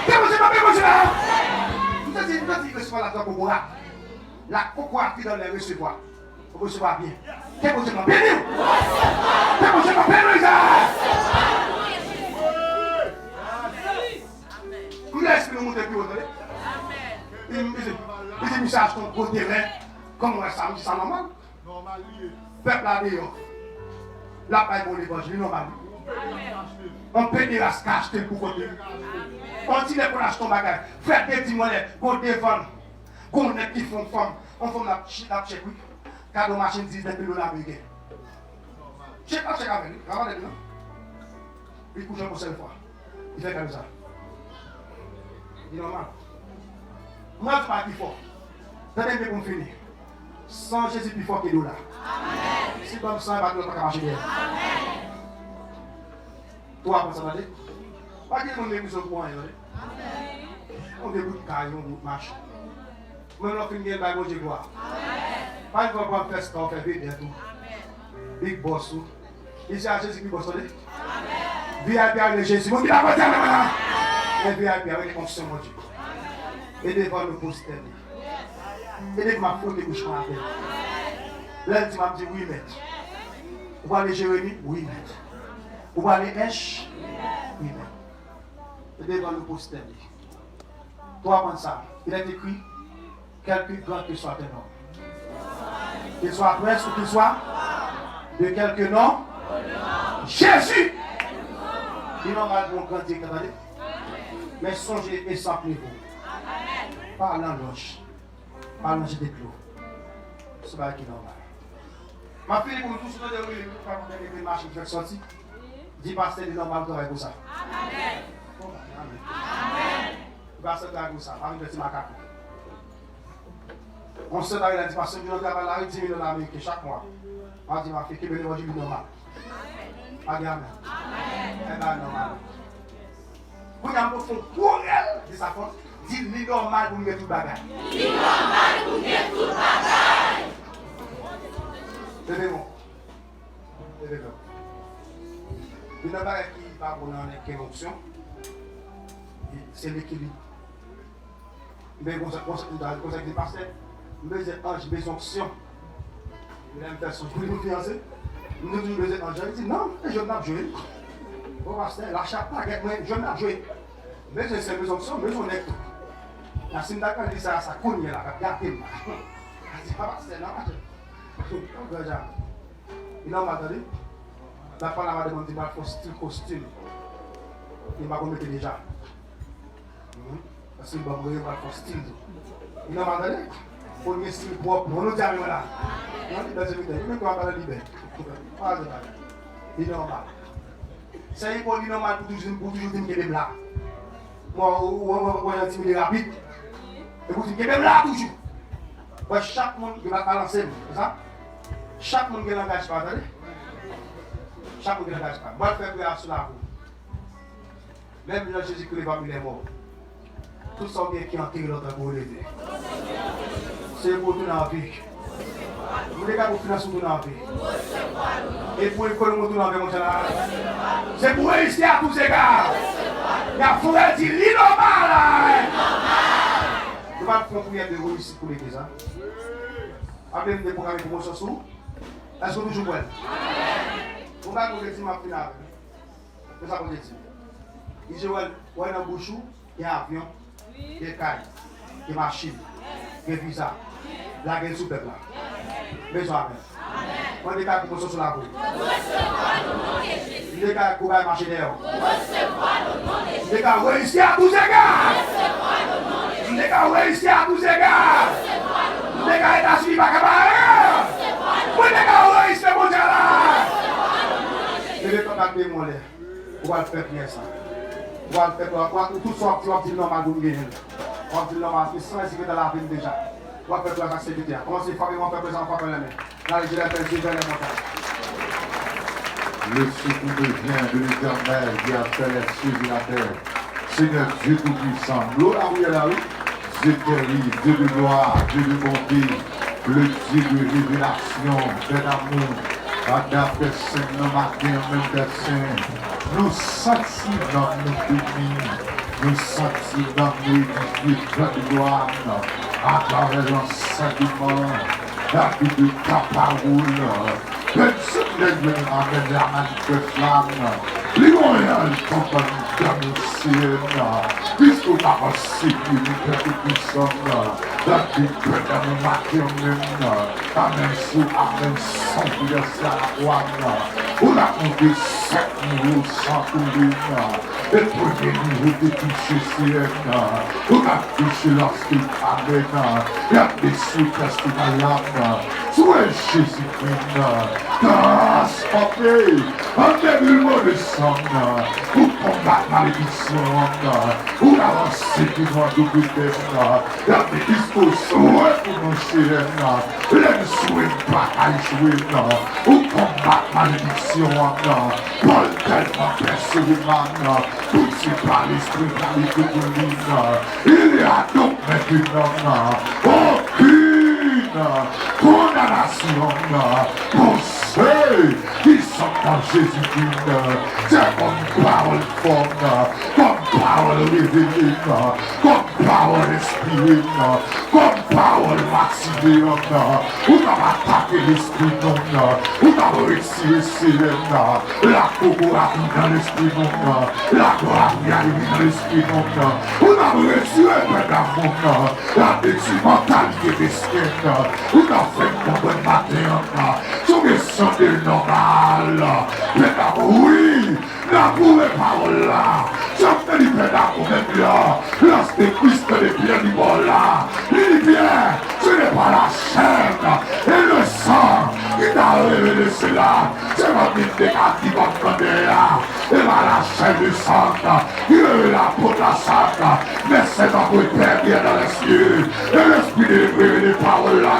Que vous m'avez béni. Vous avez dit que recevoir la pour moi. La cocoa qui donne les recevoir. Vous recevez bien. Que vous m'avez béni. Que vous m'avez béni. Vous laissez nous monter plus haut. Il dit, message ton gros terrain. Comment ça me dit ça normal? Peuple à dehors. La paille pour l'évangile, normal. On peut dire à ce qu'acheter pour côté. On dit qu'on achète ton bagage. Frère, des petits monnaies, qu'on défend. Qu'on est qui font femme. On fait la check, oui. Cadeau machine 19 000 $. Check avec lui. Regardez lui. Il couche pour cette fois. Il fait comme ça. Il est normal. Moi, je ne sais pas qui fort. Tenez bien pour finir. Sans Jésus plus fort que nous là. Si comme ça, il ne va pas marcher bien. Toi, pour ça, va dire. Pas qu'il y ait mon émission pour moi. On débute car on bout marche. Même l'autre qui vient de Dieu gloire. Pas une fois pour faire ce qu'on fait vite tout. Big boss. Ici à Jésus qui bosse. VIP avec Jésus. Mon Dieu, la voiture maintenant. Et VIP avec les constitutions mon Dieu. Et devant le poster. Et dès que ma faute est couchée à la tête. Lundi, m'a dit oui, maître. Vous allez Jérémie? Oui, maître. Vous allez Esch? Oui, maître. Et devant le poster. Toi, pense ça. Il est écrit, quelque grand que soit un homme. Qu'il soit prince ou qu'il soit de quelque nom. Jésus! Il n'a pas de bon grand Dieu, mais songez et sans vous. Par l'ange. Par l'ange des clos. C'est pas qui normal. Ma fille, pour tous ceux qui ont une machine qui fait sortir, dis pasteur, c'est normal de travailler pour ça. Amen. Amen. Pasteur, travaille pour ça. Amen. Petit macaque. On se dit, pasteur, je travaille là, 10 000 $ américains chaque mois. On dit, ma fille, qui veut le du normal. Amen. Amen. C'est normal. Vous avez un courriel de sa force. Dis li normal pour nous mettre tout bagage. Li normal pour nous mettre tout bagage. C'est bon. C'est bon. Il y a un bagage qui va pour une corruption. C'est l'équilibre. Mais comme ça dit pasteur, nous avons besoin d'onction. Il y a une personne qui nous fiancé. Nous avons besoin d'onction. Il dit non, je ne vais pas jouer. Bon pasteur, la chape pas je ne vais pas jouer. Mais c'est besoin d'onction, besoin d'être. La sim d'accord dit ça cogne là, regardez moi. C'est pas pasteur, non. Il a entendu. La femme m'a demandé de costume. Il m'a commis déjà. Parce qu'il m'a demandé de faire style. Il a entendu. Pour un style propre, on nous dit à nous là. On dit dans ce vidéo, il ne peut pas parler libre. Il est normal. C'est pour normal pour toujours dire qu'il est là. Moi, on est intimidé rapide. Et vous dites qu'il est là toujours. Chaque monde qui va balancer, c'est ça? Chaque monde qui n'engage pas, attendez. Chaque monde qui n'engage pas. Moi, je fais prière sur la roue. Même Jésus-Christ va me mort. Tout ça qui est enterré l'autre pour lever. C'est pour tout dans la vie. Vous les gars, pour financer tout dans la vie. Et pour économiser tout dans la vie, c'est pour réussir à tous ces gars. Il y a Fourel dit l'innormal. Je ne vais pas faire prière de réussite pour l'église. Appelez-moi des programmes de promotion sous. Est-ce que vous toujours bon? Vous ne pouvez pas dire ma finale. C'est ça que vous dites. Il dit, ouais, dans le bouchou, il y a un avion, il y a des cailles, il y a des machines, il y a des visas. La guerre sous peuple là. Mais ça, amen. On est capable de promotion sur la route. Il est capable de marcher dehors. Il est capable de réussir à tous égards. Il est capable de réussir à tous égards. Il est capable d'être suivi par camarade. Il est capable de réussir mon Dieu là. Il est capable de démolir. On va le faire bien ça. On va le faire tout ça, tu vas dire normal pour nous gagner. On va dire normal, c'est sans essayer dans la vie déjà. On va faire la activité. Commencez par faire présent, par la main. Là, je vais faire vers les montagnes. Le secours devient de l'Éternel qui a fait les cieux et la terre. Seigneur Dieu Tout-Puissant, gloire à la rue. Dieu terrible, Dieu de gloire, Dieu de bonté, le Dieu de révélation, d'amour. Adapté Seigneur matin, même personne. Nous sentis dans nos bénis, nous sentis dans nos édifiés de gloire, à travers l'enseignement, la vie de ta parole. Personne n'est venu avec la manifestation. Les moyens sont dans nos cieux, puisqu'on a reçu l'unité tout-puissante, la vie de nos matins, amen, sous, amen, sans prière, c'est à la croix. On a compté 7 niveaux sans courir. Et premier niveau de toucher CN. On a touché lorsqu'il avait. Il y a des sous-testes dans l'âme. Sois Jésus-Christ. Transporté en déroulement de sang. Pour combattre malédiction. Pour avancer qui doit doubler des mains. Il y a des dispositions pour nos CN. Les souhaits pas à jouer. Pour combattre malédiction. Paul tellement persévérant. Poussé par l'esprit de il y a donc maintenant aucune condamnation pour ceux qui sont en Jésus-Christ. C'est comme parole forte, comme parole révélée, comme parole inspirée, comme parole vaccinée. On va attaquer l'esprit non, on va réussir la coco dans l'esprit non, la gloire dans l'esprit non, on a réussi la mentalité mesquine, on a fait un bon matin, sur les santé normales, oui, la vraie parole là, j'en fais du pédagogue même là, lorsque Christ est bien du bon là, il est bien, ce n'est pas la chaîne, révéler cela. C'est mon décat qui va prendre là. Et va lâcher du sang. Il est là pour la sang. Mais c'est dans votre Père bien dans les cieux. Et l'esprit de révéler paroles là.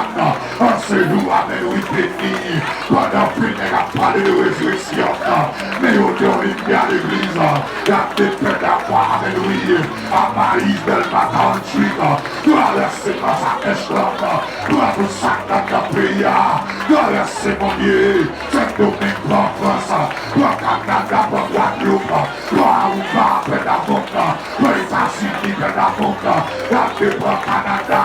En ce jour, amen, oui, béni. Pendant que nous n'avons pas de résurrection. Mais au dernier bien à l'église. Il y a des pères d'avoir, amen, oui. À Marie, belle matin, tu as laissé dans sa échelon. Tu as tout ça dans ta prière. Tu as laissé mon Dieu. C'est domaine pour France. Pour Canada, pour Guadeloupe. Pour Aruba, pour la Monde. Pour les États-Unis, pour la Monde. Il y a des pour Canada.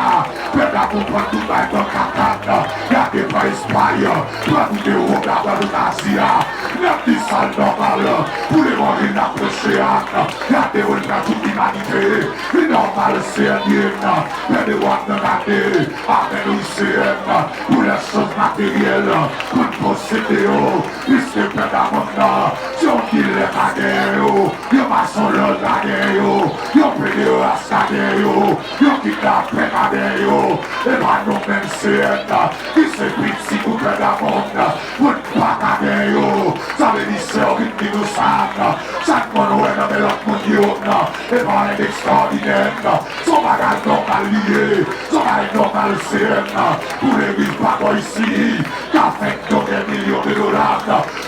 Pour la Monde, pour Dubaï, pour Qatar. Il y a des pour Espagne. Pour l'Europe, pour l'Asie. Il y a des salles normales. Pour les moyens d'approcher. Il y a des pour toute l'humanité. Il normal, c'est un Dieu. Mais des rois de regarder. Amen, oui, c'est pour les choses matérielles. Pour posséder. Puisque Père d'Amon, si on dit les cadeaux, il y a pas son lot cadeaux, il y a plus de race cadeaux, il y a qui t'a fait cadeaux, et pas non même c'est qui se prie pour Père d'Amon, pour ne pas cadeaux, ça veut dire c'est horrible qui nous savent, chaque monde est dans l'autre monde, et pas un extraordinaire, son bagage normal lié, son bagage normal c'est pour l'église pas ici, qui a fait des millions de dollars.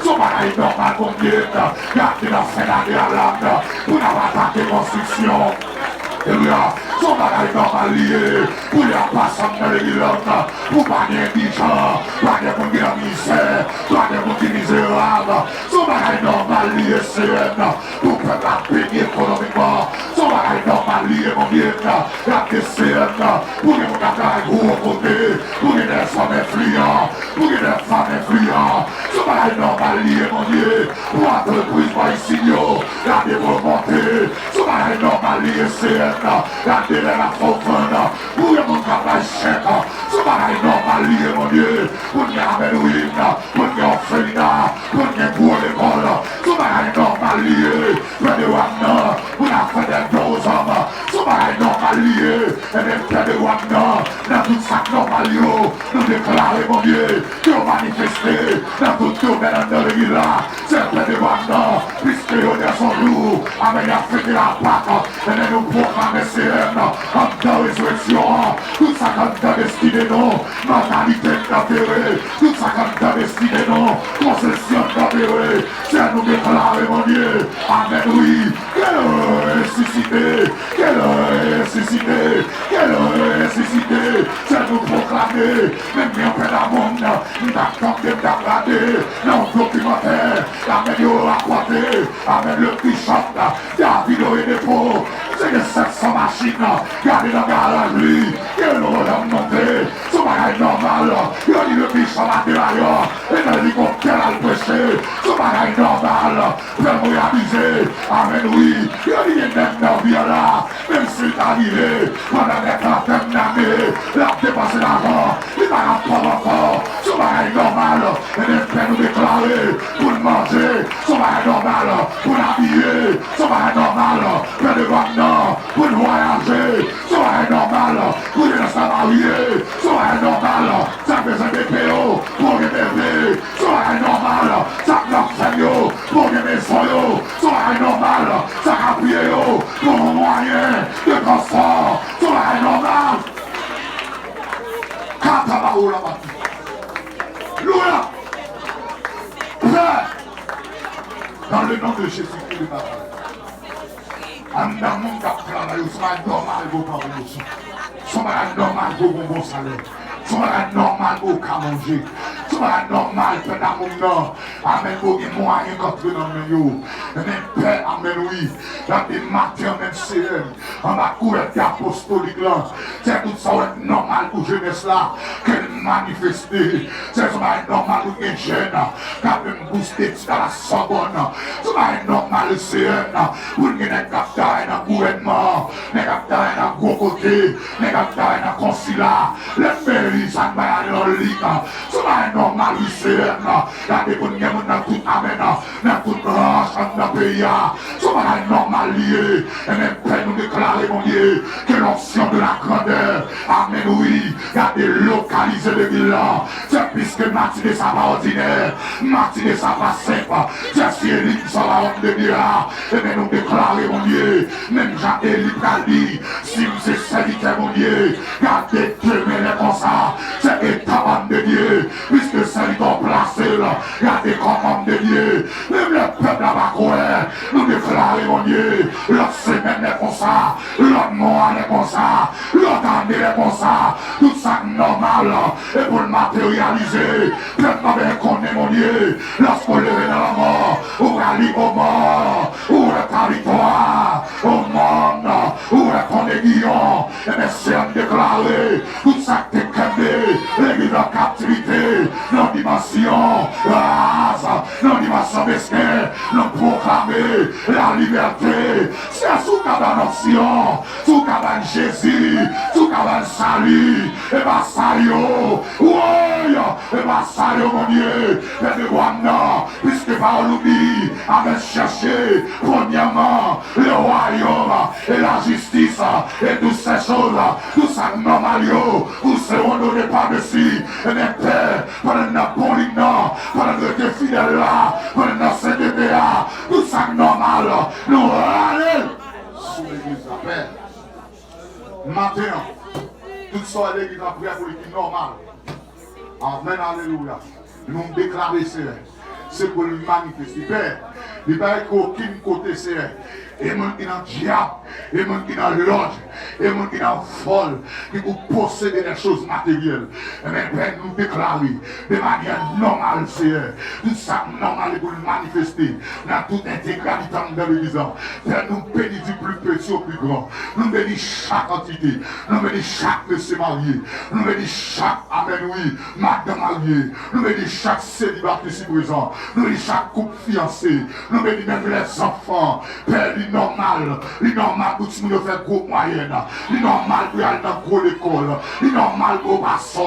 Son bagage normal pour Dieu, il a fait la guerre pour avoir attaqué construction. Et oui, son bagage normal lié, pour y avoir passé dans l'église, pour pas gagner d'argent, pas gagner pour gagner misère, pas gagner pour gagner misérable. Son bagage normal lié, c'est pour faire la paix économiquement. Son bagage normal lié, mon Dieu, la question, pour que mon bagage gros côté, pour que des femmes influentes, pour que des femmes influentes. Son bagage normal lié, mon Dieu, pour entreprise par ici, la développement. Son bagage normal lié, c'est la délai la faufane, pour que mon travail chèque. Son bagage normal lié, mon Dieu, pour que Amélouine, pour que Orphelina, pour que pour l'école. Son bagage normal lié, pour que Wagner, pour la fin des deux hommes. Son bagage normal lié, et même que de Wagner, dans tout ça normal, nous déclarer, mon Dieu, que vous manifestez dans tout domaine de l'église là. C'est plein de Wagner, puisque vous êtes son jour, amen, il a fait la Pâque, et nous proclamer CM, en temps de résurrection, tout ça comme de destiné, non, mentalité d'intérêt, tout ça comme de destiné, non, possession d'intérêt, c'est nous déclarer, mon Dieu, amen, oui, quelle ressuscité, quelle ressuscité, quelle ressuscité, c'est nous proclamer, même bien près d'un monde, nous t'attendons d'aggrader, non documentaire, amen, il aura croisé, amen, le bishop, David et dépôt, c'est que 700 machines, gardez dans le garage, lui, quel aura monté, son bagage normal, il a dit le bishop à l'intérieur, et dans l'hélicoptère à le prêcher, son bagage normal, fais-moi abuser, amen, oui, il a dit les mêmes nerviers là, même si c'est arrivé, pendant les 40 années, il a dépassé l'avant, il va pas encore, son bagage normal, et les pères nous déclarer, pour le manger, son bagage normal, pour l'habiller, son bagage normal, pour le vendre, pour le voyager, son bagage normal, pour les salariés, son bagage normal, ça fait des PO, pour les bébés, son bagage normal, ça fait l'enseignant, pour les maisons, son bagage normal, ça appuie pour un moyen de confort, son bagage normal. Katabaou la bâtie. Louia. Frère, dans le nom de Jésus-Christ de Nazareth, en dans mon cap travail, ça va normal pour pas vous. Ça va normal pour bon salaire. Ça va normal pour qu'à manger. Ça va normal pour dans mon nom. Amen, pour les moyens quand tu dans le milieu. Même Père, amen, oui. Dans des matins, même CM, on va courir d'apostolique là. C'est tout ça normal pour jeunesse là. Qu'elle manifeste. C'est ça normal pour les jeunes. Quand même booster dans la Sorbonne. Ça va normal CM. Pour les capteurs dans le gouvernement. Les capteurs dans le gros côté. Les capteurs dans le consulat. Les mairies, ça va dans le lit. Ça va normal, oui, c'est regardez pour nous dans tout amen, dans toute branche, dans le pays. Ce n'est normal lié. Et même Père, nous déclarer, mon Dieu, que l'onction de la grandeur, amen, oui, regardez, localiser l'église là. C'est puisque matinée, ça va ordinaire, matinée, ça va simple. C'est si Élie sur la honte de Dieu. Et bien, nous déclarer, mon Dieu, même Jean-Élie dit, si vous êtes serviteur, mon Dieu, gardez demain comme ça. C'est état de Dieu, puisque serviteur placé là, gardez comme homme de Dieu. Même le peuple là-bas, nous déclarer, mon Dieu, l'autre semaine est comme ça, l'autre mois est comme ça, l'autre année est comme ça, tout ça normal, et pour le matérialiser, maintenant bien qu'on est, mon Dieu, lorsqu'on lève dans la mort, ou rallie au mort, ou le territoire, au monde, ou le connéguillon, et bien c'est à déclarer, tout ça qui est câblé, l'église en captivité, nos dimensions, nos dimensions mesquines, nous proclamer la liberté. C'est sous cabane option, sous cabane Jésus, sous cabane salut, et bien salut, oui, et bien salut mon Dieu, et de Wanda, puisque par l'oubli, avait cherché premièrement le royaume et la justice et toutes ces choses, tout ça normal, vous serez donné par-dessus, et bien Père, pendant notre bon lignant, pendant notre fidèle là, pendant notre CDPA, tout ça normal, nous allons sous l'église la paix. Maintenant, tout ça à l'église la prière pour l'église normale. Amen, alléluia. Nous déclarons c'est pour le manifester. Père, il n'y a pas aucun côté c'est. Et mon qui dans le diable, et mon qui dans l'ordre, et mon qui dans folle, qui vous posséder des choses matérielles. Et bien, Père, nous déclarer de manière normale, c'est tout ça normal pour le manifester dans toute intégralité dans l'église. Père, nous bénissons du plus petit au plus grand. Nous bénissons chaque entité, nous bénissons chaque monsieur marié, nous bénissons chaque amen, oui, madame mariée, nous bénissons chaque célibataire ici présent, nous bénissons chaque couple fiancé, nous bénissons même les enfants. Père, normal pour tout le monde faire gros moyenne, normal pour aller dans gros école, normal pour passer,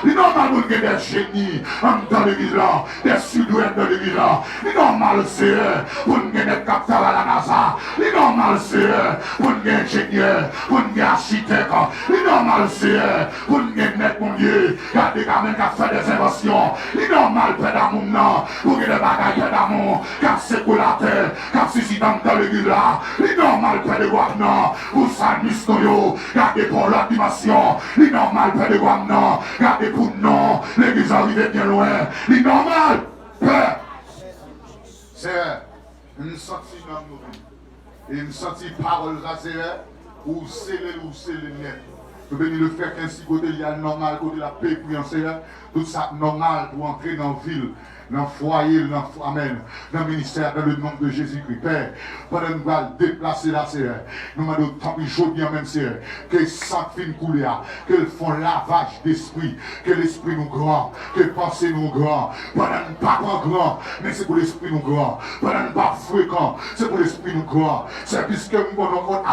normal pour gagner des génies dans l'église là, des sudoués dans l'église là, normal c'est pour gagner des capteurs à la NASA, normal c'est pour gagner ingénieur, pour gagner architecte, normal c'est pour gagner net mon Dieu, garder quand même qu'à faire des inventions, normal pour d'amour pour gagner des bagages d'amour, car c'est pour la terre, car c'est dans l'église là. Les normal près de Guamnan, pour ça nous gardez pour la dimension. Les normal près de Guamnan, gardez pour non, l'église arrive bien loin. Les normal, père. C'est une sortie dans nos vies. Et une sortie parole là, c'est ou c'est le net. Vous venez le faire qu'ainsi côté il y a le normal, côté la paix pour en tout ça normal pour entrer dans la ville. Dans le foyer, amen, dans le ministère, dans le nom de Jésus-Christ. Père, pendant que nous allons déplacer la Seigneur, nous demandons tant pis chaud bien même Seigneur, que ça fin couler, que font lavage d'esprit, que l'esprit nous grand, que pensée nous grand, pendant que nous pas grand, mais c'est pour l'esprit nous grand, pendant que nous pas fréquent, c'est pour l'esprit nous grand, c'est puisque nous connaissons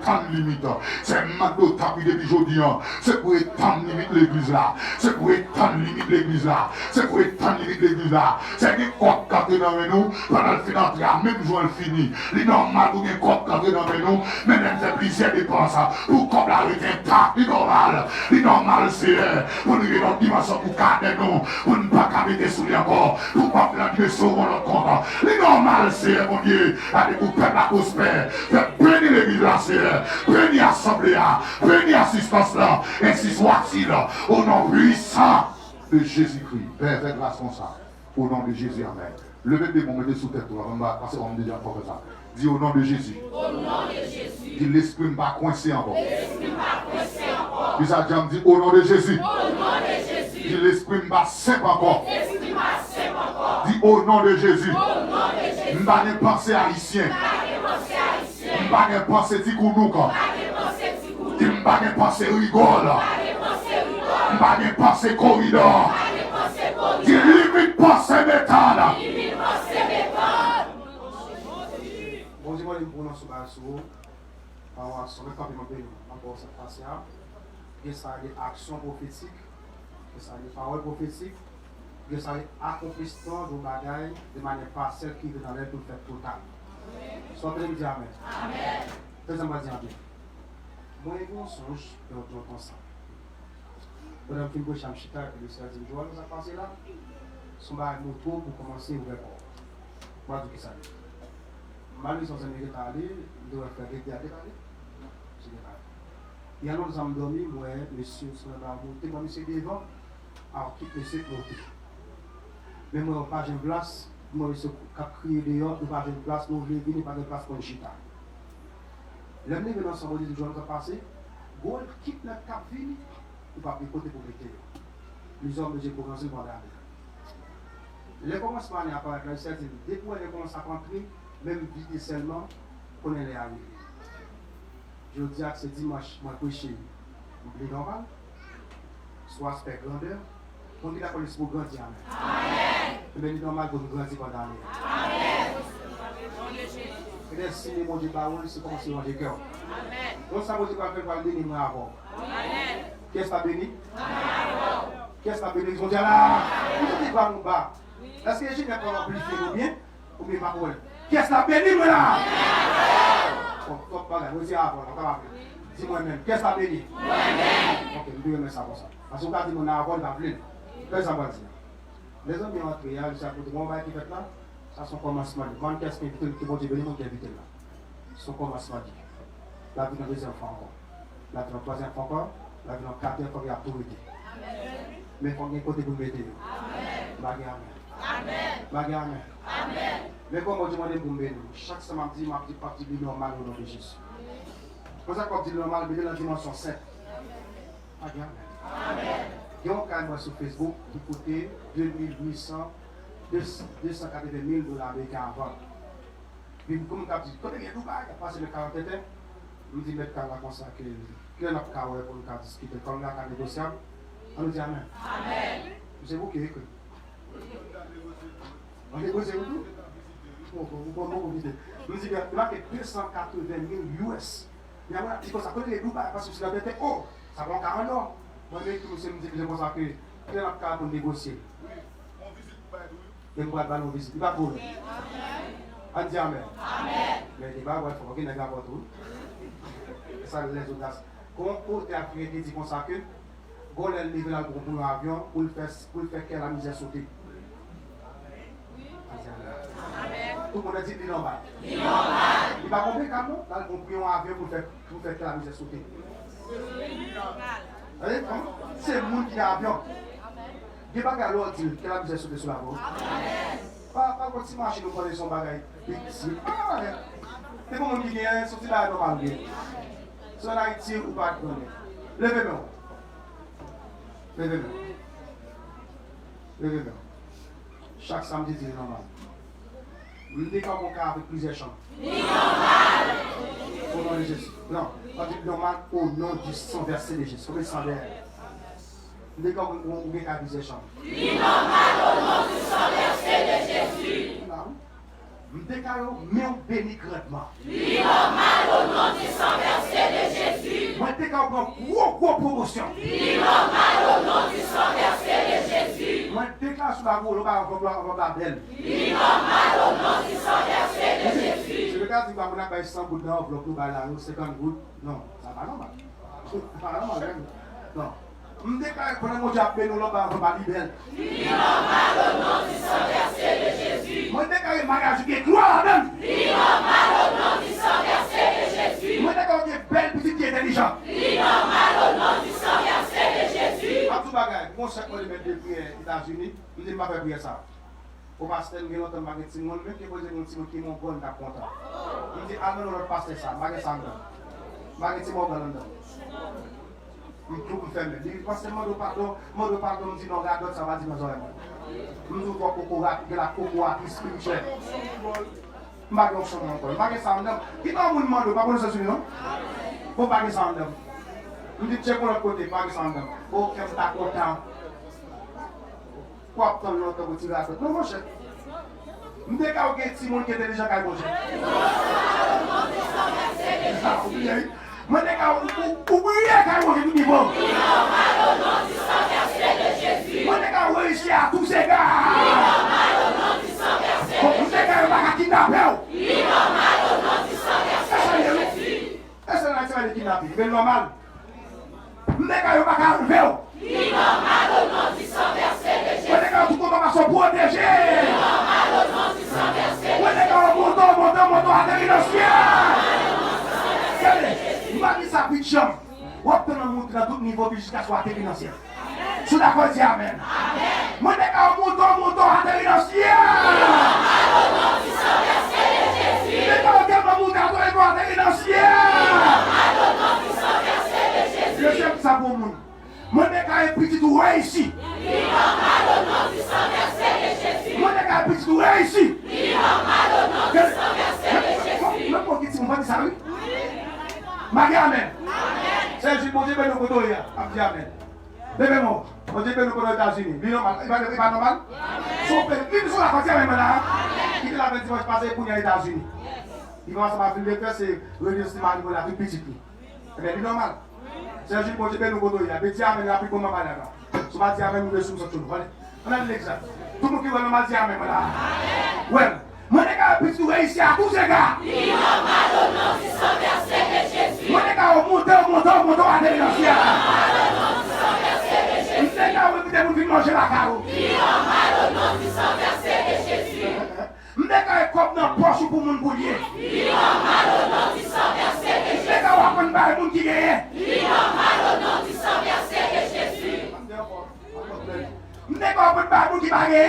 tant de limites, c'est maintenant tant pis depuis aujourd'hui, c'est pour étendre limite l'église là, c'est pour étendre limite l'église là, c'est pour étendre limite l'église. C'est une coque qui dans nous pendant le fin d'entrée, même jour le fini. Les normal pour une coque qui dans nous, mais même c'est plusieurs dépenses pour comme la rue intact, les normal. Les normal c'est pour nous dans dimension pour garder nous, pour ne pas caber sous les encore, pour pas planter sur notre compte. Les normal c'est mon Dieu, allez pour peuple la prospère, faire bénir l'église là, c'est bénir l'assemblée, bénir l'assistance là, ainsi soit-il, au nom puissant de Jésus-Christ. Père, faites grâce comme ça. Au nom de Jésus, amen. Levez des mots, mettez sous tête, parce qu'on me dit encore ça. Dis au nom de Jésus. Au nom de Jésus. Dis l'esprit ne pas coincé encore. L'esprit ne pas coincé encore. Puis ça dit au nom de Jésus. Au nom de Jésus. Dis l'esprit ne pas simple encore. L'esprit ne pas simple encore. Dis au nom de Jésus. Au nom de Jésus. Ne pas penser haïtien. Ne pas penser ticounouk. Ne pas penser rigole. Ne pas penser corridor. Qui limite pas ses méthodes. Bon Dieu, moi, je prononce sur la source. Sur le campement pays, encore cette façon. Et ça a des actions prophétiques. Et ça a des paroles prophétiques. que ça accomplissement de bagaille de manière partielle qui est dans l'air pour le faire total. Soit me dire Amen. Amen. Deuxième va dire Amen. Moi, j'ai un songe de l'autre comme ça. Pendant que je suis en chita, le Seigneur dit, Joël nous a passé là. Son bagage moto pour commencer à ouvrir port. Moi, je dis ça. Malheureusement, je suis allé, je dois faire des détails. Il y a un autre homme dormi, moi, monsieur, sur la monté, moi, monsieur devant, alors quitte monsieur monter. Mais moi, pas de place, moi, monsieur, cap crier dehors, pas de place, nous voulons venir, pas de place pour le chita. L'homme venu ensemble, dit, je vais passer, bon, quitte notre cap vini, ou pas de côté pour l'été. Les hommes, j'ai commencé pendant l'année. Le commencement à apparaître, là, c'est dès qu'on commence à rentrer, même vite seulement, on est arrivé. Je dis que c'est dimanche, moi, prêcher, c'est normal, soit aspect grandeur, on dit la police pour grandir. Amen. Mais c'est normal pour nous grandir pendant l'année. Amen. Et les signes, mon Dieu, c'est comme si on était cœur. Amen. On sait que Dieu va bénir moi avant. Amen. Qu'est-ce que tu as béni? Amen. Qu'est-ce que tu as béni? Ils ont dit là, vous dites pas nous bas. Est-ce que les gens peuvent amplifier ou bien? Ou bien pas? Qu'est-ce que tu as béni moi là? Dis-moi même, qu'est-ce que tu as béni? Ok, je vais mettre ça comme ça. Parce que vous avez dit mon avant, il va venir. Qu'est-ce que ça va dire? Les hommes sont entrés, ils savent que mon bail qui fait là, ça son commencement. Quand qu'est-ce qui vont te bénir, mon qui invite là? Son commencement. La vie dans deuxième fois encore. La vie dans troisième fois encore. La vie dans quatrième fois, il y a tout été. Mais il faut qu'il y ait côté pour me mettre. Amen. Amen. Amen. Mais comme je demande pour me bénir, chaque semaine, je dis partie du normal au nom de Jésus. Pour ça, quand je dis normal, je dis la dimension 7. Amen. Il y a un cas sur Facebook qui coûtait 280 000 dollars américains avant. Puis, comme je dis, quand il y a Dubaï, il a passé le 40 ans, je me dis, mettre là comme ça, qu'il y a un cas pour nous discuter, comme là, quand négociable. On nous dit Amen. C'est vous qui écrivez. On négocie tout. Nous disons, il y a 280 000 US. Il y a un petit peu ça, quand il y a Dubaï, parce que si la dette est haute, ça prend 40 ans. Moi, je me dis que c'est pour ça que il y a un cas pour négocier. Il va nous visiter. Il va pour nous. On dit Amen. Mais il va il faut qu'il y ait un gars pour tout. Et ça, les audaces. Quand on a créé dit comme ça que, quand on a levé là pour l'avion, pour le faire que la misère sauter. Tout le monde a dit qu'il est normal. Il va comprendre comment là, on prie un avion pour faire que la misère sauter. C'est le monde qui a un avion. Il n'y a pas qu'à l'autre dire que la misère saute sur la voie. Pas quand tu marches, nous prenons son bagage. C'est pour moi qui vient, sortir là, normal. Si on a Haïti ou pas de donner. Levez-moi. Chaque samedi, c'est normal. Nous déclarons mon cas avec plusieurs chants. Au nom de Jésus. Non, on dit normal au nom du sang versé de Jésus. Comme il s'en vient. Nous déclarons mon cas avec plusieurs chants. Normal au nom du sang versé de Jésus. Nous déclarons mon béni grandement. Normal au nom du sang versé de Jésus. Moi, déclarons gros promotion. Normal au nom du sang versé de Jésus. Moi, déclare sur la voie, on va belle. Normal au nom du sang versé de Jésus. Je regarde, il va vous avoir 100 gouttes d'enveloppe, nous allons 50 gouttes. Non, ça va normal. Pas normal, non. Je déclare que mon Dieu a payé nous, on va libérer. Normal au nom du sang versé de Jésus. Moi, déclare le mariage qui est gloire à même. Normal au nom du sang versé de Jésus. Moi, déclare que belle petite qui est intelligente. Normal au nom du sang versé de Jésus. En tout bagage, mon chef pour les mettre des prières aux États-Unis, je ne dis pas faire prier ça. Au pasteur, il y a longtemps que je même qui pose mon petit qui mon bon t'a content. Il dit allons notre pasteur ça, bagage ça dedans. Bagage mon bon dedans. Il tout fermé. Il pasteur demande pardon, me dit non regarde ça va dire dans oreilles. Nous voit coco que la coco qui spirituel. Bagage ça encore. Bagage ça dedans. Qui pas mon demande pas pour ça non? Pour bagage ça dedans. Nous dit check pour l'autre côté, bagage ça dedans. Oh, qu'est-ce que t'as content? Quoi pour l'autre côté là? Non mon cher. Nous déclarons que si mon qui est déjà qu'à manger. Moi déclare oublier qu'à manger tout niveau. Normal au nom du sang versé de Jésus. Moi déclare réussir à tout tous égards. Tous égards, il va kidnapper. Est-ce que c'est un kidnapping? C'est normal. Nous ne pouvons pas arriver. Il normal au nom du sang versé de Jésus. Nous ne pouvons pas se protéger. Il normal au nom du sang versé de Jésus. Nous ne pouvons pas monter à l'international. Il m'a dit ça, puis chambre. On peut nous montrer à tout niveau jusqu'à ce soit financier. Sous d'accord, dis Amen. Nous ne pouvons pas monter à l'international. Nous ne pouvons pas monter à l'international. Je sais que ça pour nous. Mon écart est petit ou ici. Mon écart est petit ou ici. Le mot qui dit, on va dire ça, oui? Marie, Amen. C'est juste mon Dieu, ben nous côté, Amen. Amen. Bébé mon Dieu, ben nous côté aux États-Unis. Il n'est pas normal? Son père, il est sur la frontière même là. Il est là le dimanche passé pour les États-Unis. Il commence à m'appeler, c'est le cinéma de la toute petite. Mais il est normal. C'est juste pour dire que nous avons dit, mais Dieu a pris comment mal là. Si on dit Amen, nous sommes sur nous. On a l'exemple. Tout le monde qui veut nous dire Amen là. Ouais. Mon gars, puis tu réussis à tous les gars. Il y a mal au nom du sang versé de Jésus. Mon gars, montons à l'élémentaire. Les gars, vous devez manger la carreau. Il y a mal au nom du sang versé de Jésus. Les gars, comme dans le poche pour mon boulier. Il y a mal au nom du sang versé de Jésus. Les gars, on va prendre le monde qui gagne. Il y a mal au nom du sang versé de Jésus. Les gars, on va prendre le monde qui va gagner.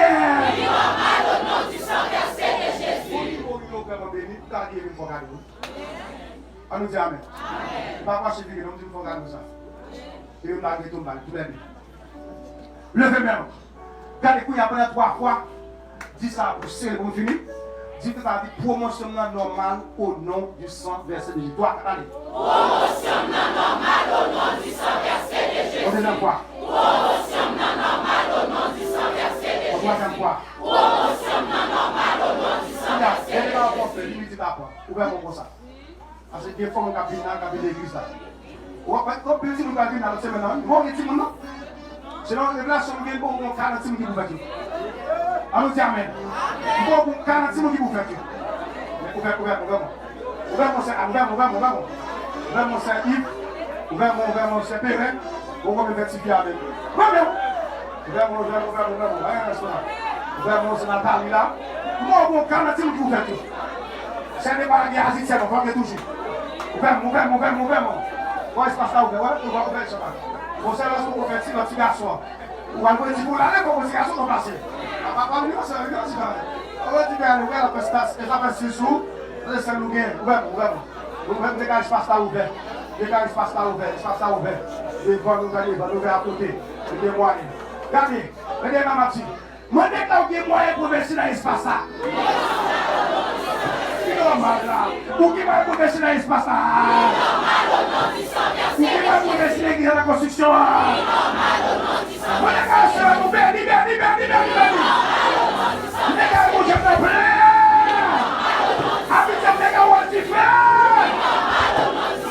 Il y a mal au nom du sang versé de Jésus. On nous dit Amen. Papa, je dis, on dit, il faut regarder ça. Et on va tout mal, tout bien. Levez même. Regardez, il y a après 3 fois. Dis ça pour serrer pour finir. Dis que ça dit promotion normale au nom du sang versé de Jésus. Toi, allez. Promotion normale au nom du sang versé de Jésus. On deuxième fois. Promotion normale au nom du sang versé de Jésus. On troisième fois. Promotion normale au nom du sang versé de Jésus. Limite d'abord. Ouvrez-moi pour ça. Parce que des fois, on a vu l'église là. On va pas plaisir nous garder dans la semaine là. Vous voyez tout le monde. C'est dans les relations qui sont bon 40 qui vous faites. Allons dire Amen. Bon 40 qui vous faites. Ouvert mon Saint Yves. Ouvert mon Saint Périn. On va me vertifier avec. Ouvert mon Saint Nathalie là. Bon 40 qui vous faites. C'est des barres qui assis, c'est bon, faut que toucher. Ouvert. Ouais, c'est pas ça ouvert. Ouais, on va ouvrir ça. Bon, c'est là ce qu'on fait, c'est notre petit garçon. On va dire pour l'aller, comme petit garçon, on va passer. On va pas venir, c'est un gars, c'est vrai. On va dire qu'on ouvert la prestation, et ça fait 6 jours, laissez nous gagner. Ouvert. Les gars, l'espace là ouvert. L'espace là ouvert. Les gars, nous allons ouvrir à côté. C'est des moyens. Regardez, ma petite. Moi, dès que vous avez moyen pour verser dans l'espace là. Pour qui va progresser dans l'espace là? Pour qui va progresser l'église à la construction? On est cassé, on libère. Les gars, vous êtes plein. Habitez les gars, on va t'y faire.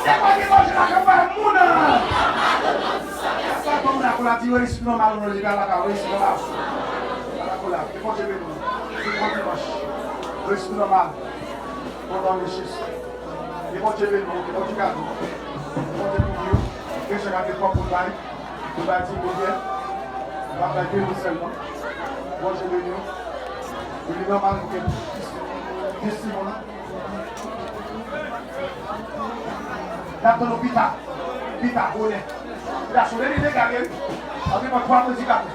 C'est quoi qui mange la campagne? Mouna. Ça tombe là pour la dire, ici, non, mal, on est là, ici, non, là. C'est quoi, je vais nous? C'est quoi qui marche? Ici, non, mal. Pendant les chiffres. Les bons cheveux, les bons cadeaux. Les bons cheveux, les gens qui ont pour bail, pour bâtir le bien, on va faire le seulement. Bon cheveux, il est normal pour que les Simon. Là, dans l'hôpital, Pita, on est. Il a sauvé les dégâts, avec mon 3 musicales.